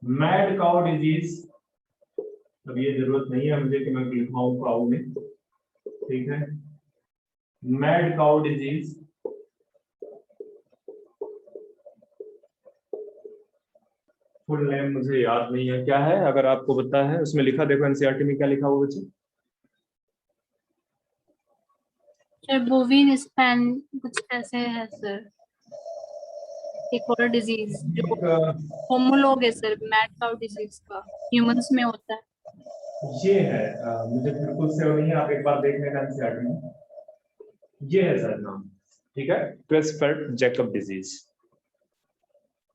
[SPEAKER 1] mad cow disease, अब ये जरूरत नहीं है मुझे कि मैं लिखवाऊं काउ में। ठीक है, mad cow disease, full name मुझे याद नहीं है क्या है, अगर आपको पता है उसमें लिखा देखो एनसीईआरटी में क्या लिखा हुआ बच्चे।
[SPEAKER 6] सर बोविन स्पैन कुछ ऐसे है सर, एक और डिजीज जो होमोलॉग है सर मैड काउ डिजीज का, ह्यूमंस में होता है।
[SPEAKER 1] ये है मुझे बिल्कुल से नहीं है, आप एक बार देख लेना एनसीईआरटी में, ये है सर नाम। ठीक है, क्रेस्फर्ड जैकब डिजीज,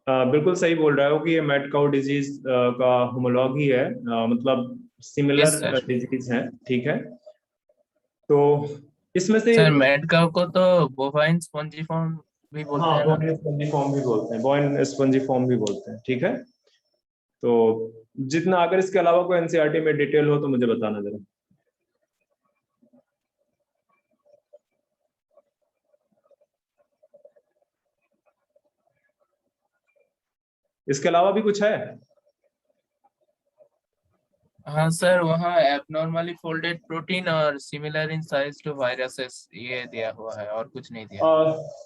[SPEAKER 1] बिल्कुल सही बोल रहा हो कि ये मैड काउ डिजीज का होमोलॉग ही है, मतलब
[SPEAKER 2] Yes,
[SPEAKER 1] सिमिलर
[SPEAKER 2] sir.
[SPEAKER 1] डिजीज है। ठीक है, तो इसमें से
[SPEAKER 2] सर मैड काउ को तो बोवाइन स्पॉन्जिफॉर्म भी बोलते
[SPEAKER 1] हाँ
[SPEAKER 2] हैं ना।
[SPEAKER 1] बॉइन स्पंजिफॉर्म भी बोलते हैं, बॉइन स्पंजिफॉर्म भी बोलते हैं। ठीक है, तो जितना अगर इसके अलावा कोई एनसीईआरटी में डिटेल हो तो मुझे बताना जरा। इसके अलावा भी कुछ है?
[SPEAKER 2] हाँ सर, वहाँ एबनॉर्मली फोल्डेड प्रोटीन और similar in size to viruses ये दिया हुआ है, और कुछ नहीं दिया।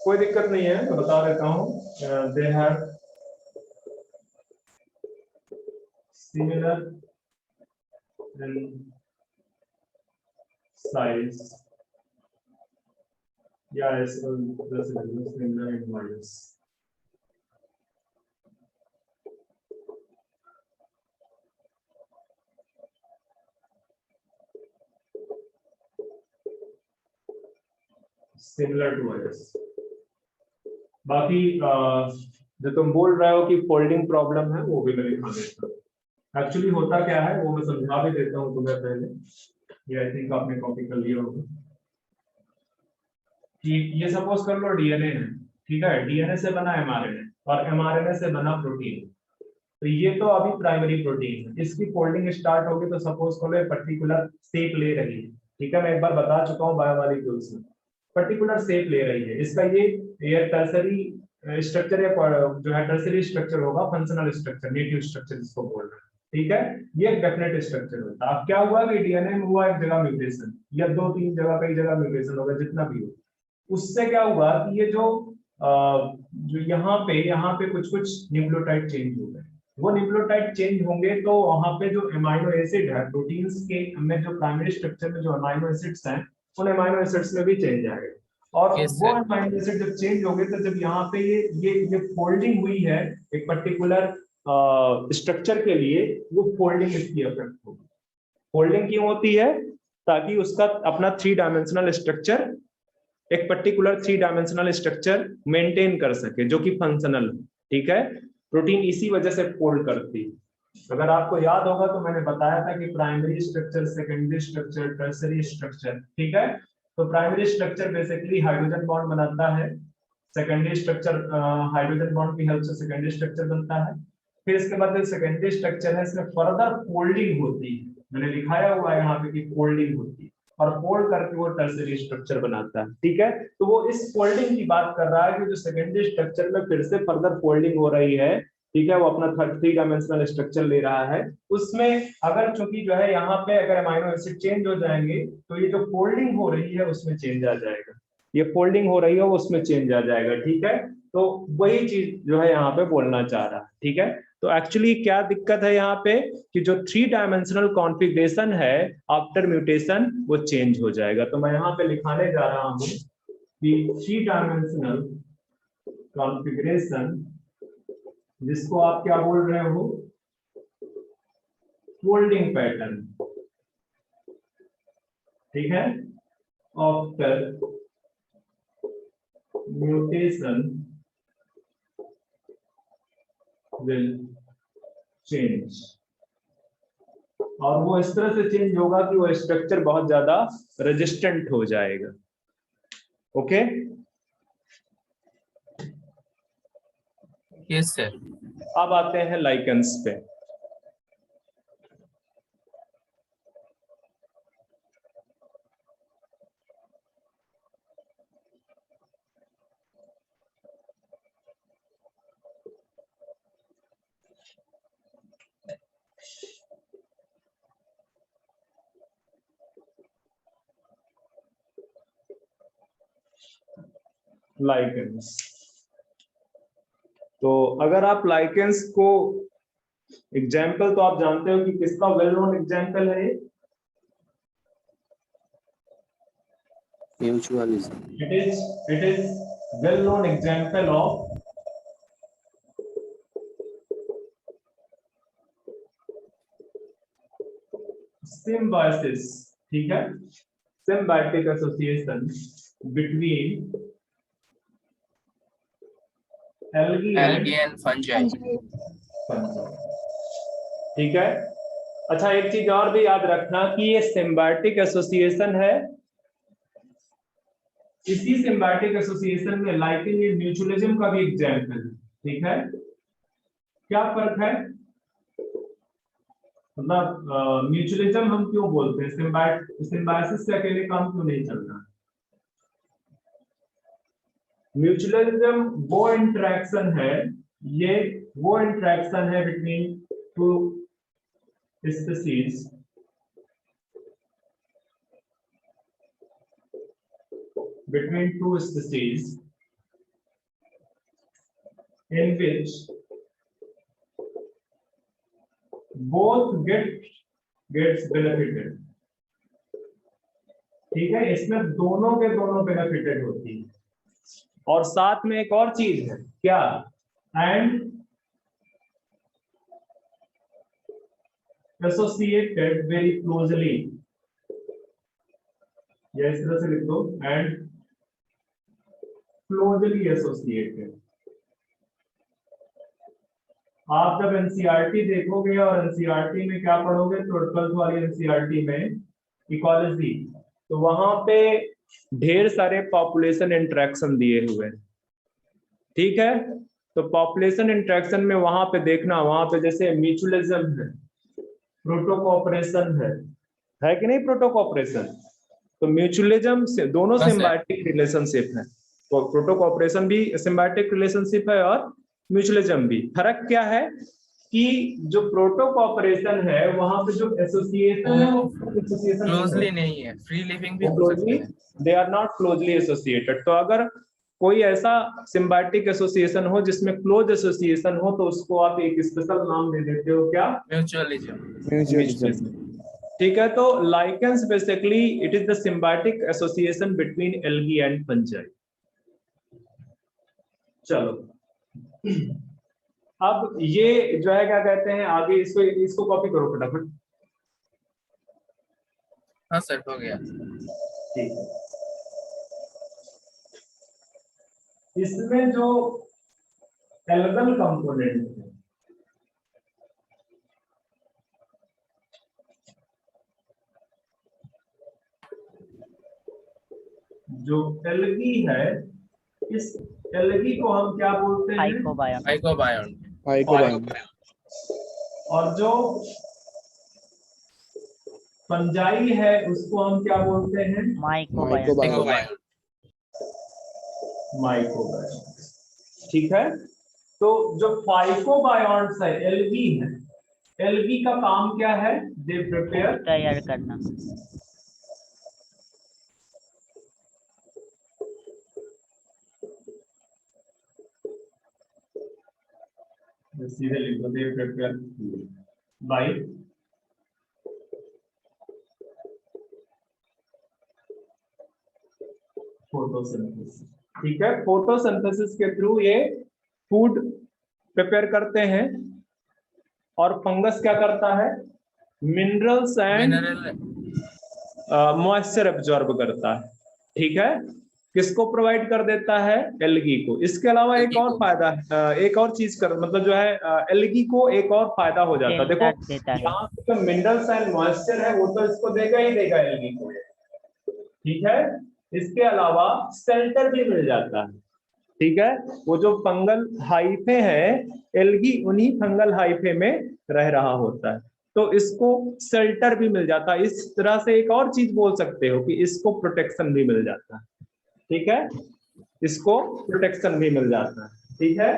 [SPEAKER 1] कोई दिक्कत नहीं है, मैं बता देता हूँ। They have similar in size या similar in virus. Similar to virus. बाकी जो तुम बोल रहे हो कि फोल्डिंग प्रॉब्लम है, वो भी मैं लिखा देता हूँ। एक्चुअली होता क्या है वो मैं समझा भी देता हूँ तुम्हें पहले। ये आई थिंक आपने कॉपी कर लिया होगा कि ये सपोज कर लो डीएनए है, ठीक है, डीएनए से बना एमआरएनए और एमआरएनए से बना प्रोटीन। तो ये तो अभी प्राइमरी प्रोटीन है, इसकी फोल्डिंग स्टार्ट होगी तो सपोज करो पर्टिकुलर शेप ले रही है, ठीक है। मैं एक बार बता चुका हूँ बायोमॉलिक्यूल्स में, पर्टिकुलर शेप ले रही है। इसका ये टर्सरी स्ट्रक्चर या जो है टर्सरी स्ट्रक्चर होगा, फंक्शनल स्ट्रक्चर, नेटिव स्ट्रक्चर जिसको बोल रहे हैं, ठीक है। ये एक डेफिनेट स्ट्रक्चर होता है। अब क्या हुआ कि डीएनए में हुआ एक जगह म्यूटेशन या 2-3 जगह, कई जगह म्यूटेशन होगा, जितना भी हो, उससे क्या हुआ कि ये जो यहाँ पे कुछ न्यूक्लियोटाइड चेंज हो गए। वो न्यूक्लियोटाइड चेंज होंगे तो वहां पे जो अमाइनो एसिड है प्रोटीन्स के में, जो प्राइमरी स्ट्रक्चर में जो अमाइनो एसिड्स हैं, उन अमाइनो एसिड्स में भी चेंज आएगा। और
[SPEAKER 2] Yes,
[SPEAKER 1] वो
[SPEAKER 2] sir.
[SPEAKER 1] अमाइनो एसिड जब चेंज हो गए तो जब यहाँ पे ये फोल्डिंग हुई है एक पर्टिकुलर स्ट्रक्चर के लिए, वो फोल्डिंग इसकी अफेक्ट होगी। फोल्डिंग क्यों होती है? ताकि उसका अपना 3 डायमेंशनल स्ट्रक्चर, एक पर्टिकुलर 3 डायमेंशनल स्ट्रक्चर मेंटेन कर सके, जो कि फंक्शनल, ठीक है। प्रोटीन इसी वजह से फोल्ड करती है। अगर आपको याद होगा तो मैंने बताया था कि primary structure, secondary structure, tertiary structure, ठीक है। तो primary structure basically hydrogen bond बनाता है, सेकेंडरी स्ट्रक्चर हाइड्रोजन बॉन्ड की हेल्प से सेकेंडरी स्ट्रक्चर बनता है। फिर इसके बाद जो सेकेंडरी स्ट्रक्चर है इसमें फर्दर फोल्डिंग होती है, मैंने दिखाया हुआ है यहाँ पे कि फोल्डिंग होती है, और फोल्ड करके वो टर्सरी स्ट्रक्चर बनाता है, ठीक है। तो वो इस फोल्डिंग की बात कर रहा है कि जो सेकेंडरी स्ट्रक्चर में फिर से फर्दर फोल्डिंग हो रही है, ठीक है, वो अपना 3 डायमेंशनल स्ट्रक्चर ले रहा है। उसमें अगर चूंकि जो है यहाँ पे अगर अमाइनो एसिड चेंज हो जाएंगे तो ये जो फोल्डिंग हो रही है उसमें चेंज आ जाएगा, ये फोल्डिंग हो रही है उसमें चेंज आ जाएगा, ठीक है। तो वही चीज जो है यहाँ पे बोलना चाह रहा है, ठीक है। तो एक्चुअली क्या दिक्कत है यहाँ पे कि जो 3 डायमेंशनल कॉन्फ़िगरेशन है आफ्टर म्यूटेशन वो चेंज हो जाएगा। तो मैं यहाँ पे लिखाने जा रहा हूँ कि 3 डायमेंशनल कॉन्फ़िगरेशन, जिसको आप क्या बोल रहे हो, फोल्डिंग पैटर्न, ठीक है, आफ्टर म्यूटेशन विल चेंज। और वो इस तरह से चेंज होगा कि वो स्ट्रक्चर बहुत ज्यादा रेजिस्टेंट हो जाएगा। Okay,
[SPEAKER 2] yes sir.
[SPEAKER 1] अब आते हैं लाइकेंस पे। लाइकेंस, तो अगर आप लाइकेंस को एग्जाम्पल, तो आप जानते हो कि किसका वेल नोन एग्जाम्पल है ये?
[SPEAKER 4] Mutualism.
[SPEAKER 1] It is well known example of symbiosis, ठीक है, symbiotic association between algae
[SPEAKER 2] algae and fungi.
[SPEAKER 1] fungi, ठीक है। अच्छा, एक चीज और भी याद रखना कि ये सिम्बायोटिक एसोसिएशन है, इसी सिम्बायोटिक एसोसिएशन में लाइकेन ये म्यूचुअलिज्म का भी एग्जाम्पल है, ठीक है। क्या फर्क है, मतलब म्यूचुअलिज्म हम क्यों बोलते हैं, सिम्बायोसिस से अकेले काम क्यों नहीं चलता? म्यूचुअलिज्म वो इंटरेक्शन है, ये वो इंटरेक्शन है between 2 species between two species in which both gets benefited. ठीक है, इसमें दोनों के दोनों बेनिफिटेड होती है। और साथ में एक और चीज है क्या, एंड एसोसिएटेड वेरी क्लोजली, या इस तरह से लिख दो, एंड क्लोजली एसोसिएटेड। आप जब एनसीईआरटी देखोगे और एनसीईआरटी में क्या पढ़ोगे, तो 12th वाली एनसीईआरटी में इकोलॉजी, तो वहां पे ढेर सारे पॉपुलेशन इंटरेक्शन दिए हुए हैं। ठीक है, तो पॉपुलेशन इंटरेक्शन में वहां पे देखना, वहां पे जैसे म्यूचुअलिज्म है, प्रोटोकोऑपरेशन है कि नहीं, प्रोटोकोऑपरेशन, तो म्यूचुअलिज्म से दोनों
[SPEAKER 2] हाँ,
[SPEAKER 1] सिम्बायोटिक रिलेशनशिप है, तो प्रोटोकोऑपरेशन भी सिम्बायोटिक रिलेशनशिप है और म्यूचुअलिज्म भी। फर्क क्या है कि जो प्रोटोकोऑपरेशन है वहां पे जो एसोसिएशन है वो एसोसिएशन
[SPEAKER 2] क्लोजली नहीं है, फ्री लिविंग भी हो सकते हैं।
[SPEAKER 1] They are not closely associated. तो अगर कोई ऐसा सिम्बायोटिक एसोसिएशन हो जिसमें क्लोज एसोसिएशन हो, तो उसको आप एक स्पेशल नाम दे देते हो, क्या,
[SPEAKER 2] म्यूचुअलिज्म।
[SPEAKER 4] Mutualism.
[SPEAKER 1] ठीक है, तो lichens basically it is the symbiotic association between algae and fungi. चलो, अब ये जो है क्या कहते हैं, आगे इसको कॉपी करो फटाफट।
[SPEAKER 2] हाँ सर, हो गया।
[SPEAKER 1] ठीक है, इसमें जो एल्गल कंपोनेंट है, जो एल्गी है, इस एल्गी को हम क्या बोलते हैं,
[SPEAKER 7] Phycobion.
[SPEAKER 2] फाइकोबायोन।
[SPEAKER 4] Phycobion.
[SPEAKER 1] और जो फंजाई है उसको हम क्या बोलते हैं,
[SPEAKER 7] Mycobion.
[SPEAKER 4] Mycobion.
[SPEAKER 1] माइक्रोबायोन। ठीक है, तो जो फाइकोबायोन्ट्स है, एल्गी का काम क्या है, दे प्रिपेयर
[SPEAKER 7] तैयार करना.
[SPEAKER 1] सीधे लिख दो, दे प्रिपेयर बाय फोटोसिंथेसिस। ठीक है, फोटोसिंथेसिस के थ्रू ये फूड प्रिपेयर करते हैं। और फंगस क्या करता है, minerals and
[SPEAKER 2] mineral
[SPEAKER 1] moisture absorb करता है। ठीक है, किसको प्रोवाइड कर देता है, एल्गी को। इसके अलावा एक
[SPEAKER 2] एल्गी
[SPEAKER 1] और
[SPEAKER 2] को।
[SPEAKER 1] फायदा, एक और चीज कर, मतलब जो है एल्गी को एक और फायदा हो जाता है। देखो,
[SPEAKER 7] Shelter देता है.
[SPEAKER 1] यहाँ पे जो मिनरल्स एंड मॉइस्चर है वो तो इसको देगा ही देगा एल्गी को, ठीक है, इसके अलावा शेल्टर भी मिल जाता है। ठीक है, वो जो फंगल हाइफे है, एल्गी उन्हीं फंगल हाइफे में रह रहा होता है, तो इसको शेल्टर भी मिल जाता है। इस तरह से एक और चीज बोल सकते हो कि इसको प्रोटेक्शन भी मिल जाता है। ठीक है, इसको प्रोटेक्शन भी मिल जाता है। ठीक है,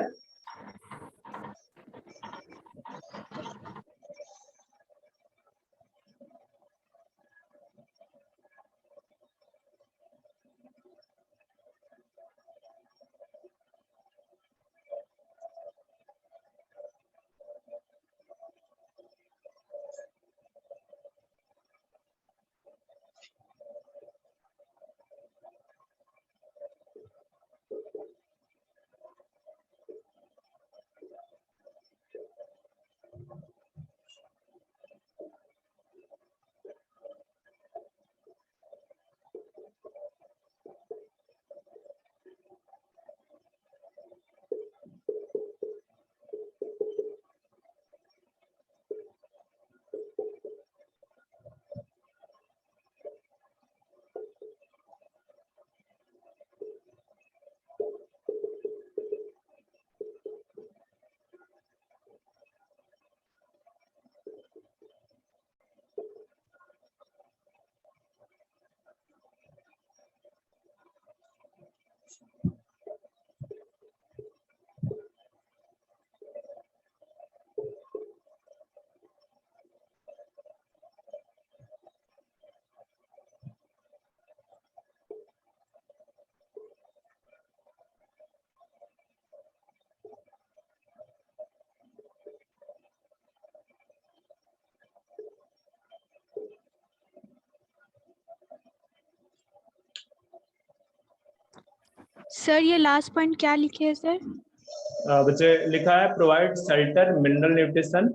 [SPEAKER 5] सर ये लास्ट पॉइंट क्या लिखे है सर?
[SPEAKER 1] बच्चे लिखा है provide shelter mineral nutrition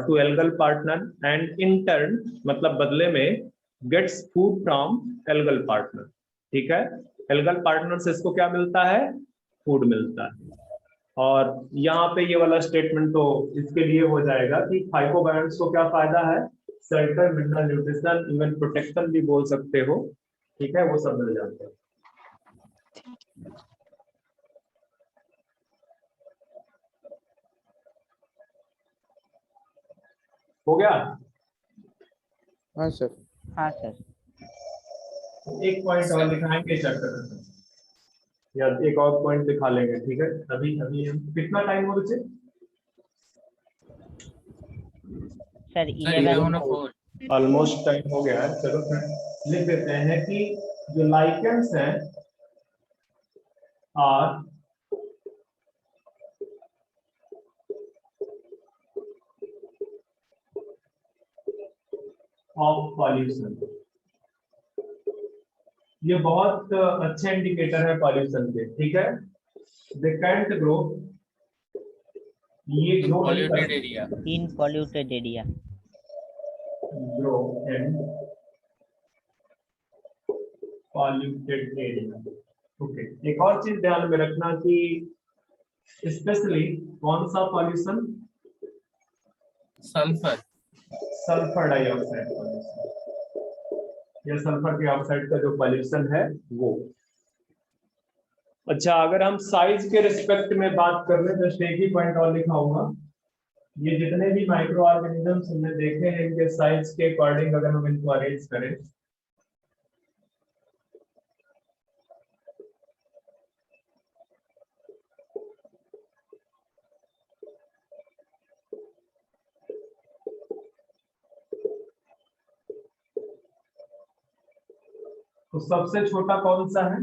[SPEAKER 1] to algal partner and in turn, मतलब बदले में gets food from algal partner. ठीक है, एल्गल पार्टनर से इसको क्या मिलता है? फूड मिलता है। और यहाँ पे ये वाला स्टेटमेंट तो इसके लिए हो जाएगा कि फाइकोबायोट्स को क्या फायदा है? Shelter, mineral nutrition, even protection भी बोल सकते हो। ठीक है, वो सब मिल जाते हैं। हो गया?
[SPEAKER 4] हाँ सर।
[SPEAKER 7] हाँ सर।
[SPEAKER 1] एक पॉइंट और दिखाएंगे चैप्टर में, या एक और पॉइंट दिखा लेंगे। ठीक है, अभी अभी कितना टाइम हो बच्चे?
[SPEAKER 7] सर
[SPEAKER 2] 11:04
[SPEAKER 1] ऑलमोस्ट टाइम हो गया है। चलो फिर लिख देते हैं कि जो लाइकेंस हैं आर ऑफ पॉल्यूशन। ये बहुत अच्छे इंडिकेटर है पॉल्यूशन के। ठीक है, दे कैंट ग्रो, ये ग्रो नहीं कर
[SPEAKER 2] पॉल्यूटेड
[SPEAKER 1] सकते।
[SPEAKER 2] Area.
[SPEAKER 7] In polluted area.
[SPEAKER 1] Grow in polluted area. Okay, एक और चीज ध्यान में रखना कि स्पेशली कौन सा pollution?
[SPEAKER 2] Sulphur.
[SPEAKER 1] Sulphur dioxide pollution, या सल्फर डाइऑक्साइड का जो पॉल्यूशन है वो। अच्छा, अगर हम साइज के रिस्पेक्ट में बात कर ले तो एक ही पॉइंट और लिखा होगा, ये जितने भी माइक्रो ऑर्गेनिजम्स हमने देखे हैं इनके साइज के अकॉर्डिंग अगर हम इनको अरेंज करें तो सबसे छोटा कौन सा है?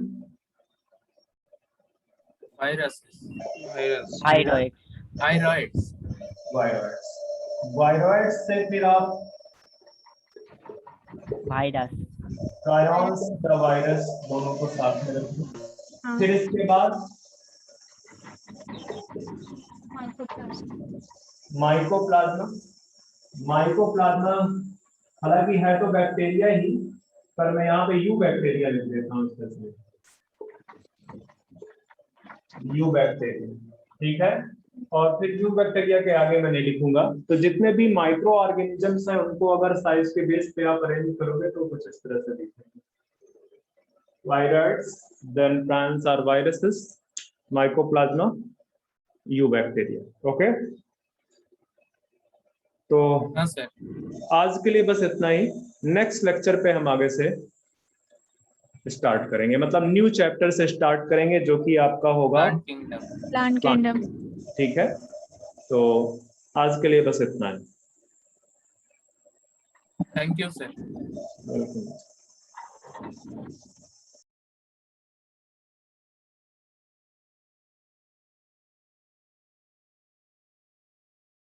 [SPEAKER 2] Virus.
[SPEAKER 7] Thyroids.
[SPEAKER 2] Thyroids.
[SPEAKER 1] Viroids. Viroids से फिर आप
[SPEAKER 7] वायरस।
[SPEAKER 1] ट्रायॉन्स द वायरस दोनों को साथ में रखें।
[SPEAKER 5] हाँ।
[SPEAKER 1] फिर इसके बाद माइकोप्लाज्मा। माइकोप्लाज्मा हालांकि है तो बैक्टीरिया ही, पर मैं यहाँ पे यू बैक्टीरिया लिख देता हूँ इसमें, यू बैक्टीरिया। ठीक है, और फिर यू बैक्टीरिया के आगे मैं नहीं लिखूंगा। तो जितने भी माइक्रो ऑर्गेनिजम्स हैं उनको अगर साइज के बेस पे आप अरेंज करोगे तो कुछ इस तरह से दिखेंगे। Virus, then plants are viruses, mycoplasma, eubacteria. Okay, तो
[SPEAKER 2] हाँ सर।
[SPEAKER 1] आज के लिए बस इतना ही। नेक्स्ट लेक्चर पे हम आगे से स्टार्ट करेंगे, मतलब न्यू चैप्टर से स्टार्ट करेंगे जो कि आपका होगा
[SPEAKER 2] प्लांट किंगडम।
[SPEAKER 5] Plant kingdom.
[SPEAKER 1] ठीक है, तो आज के लिए बस इतना ही।
[SPEAKER 2] Thank you sir.
[SPEAKER 1] वेलकम।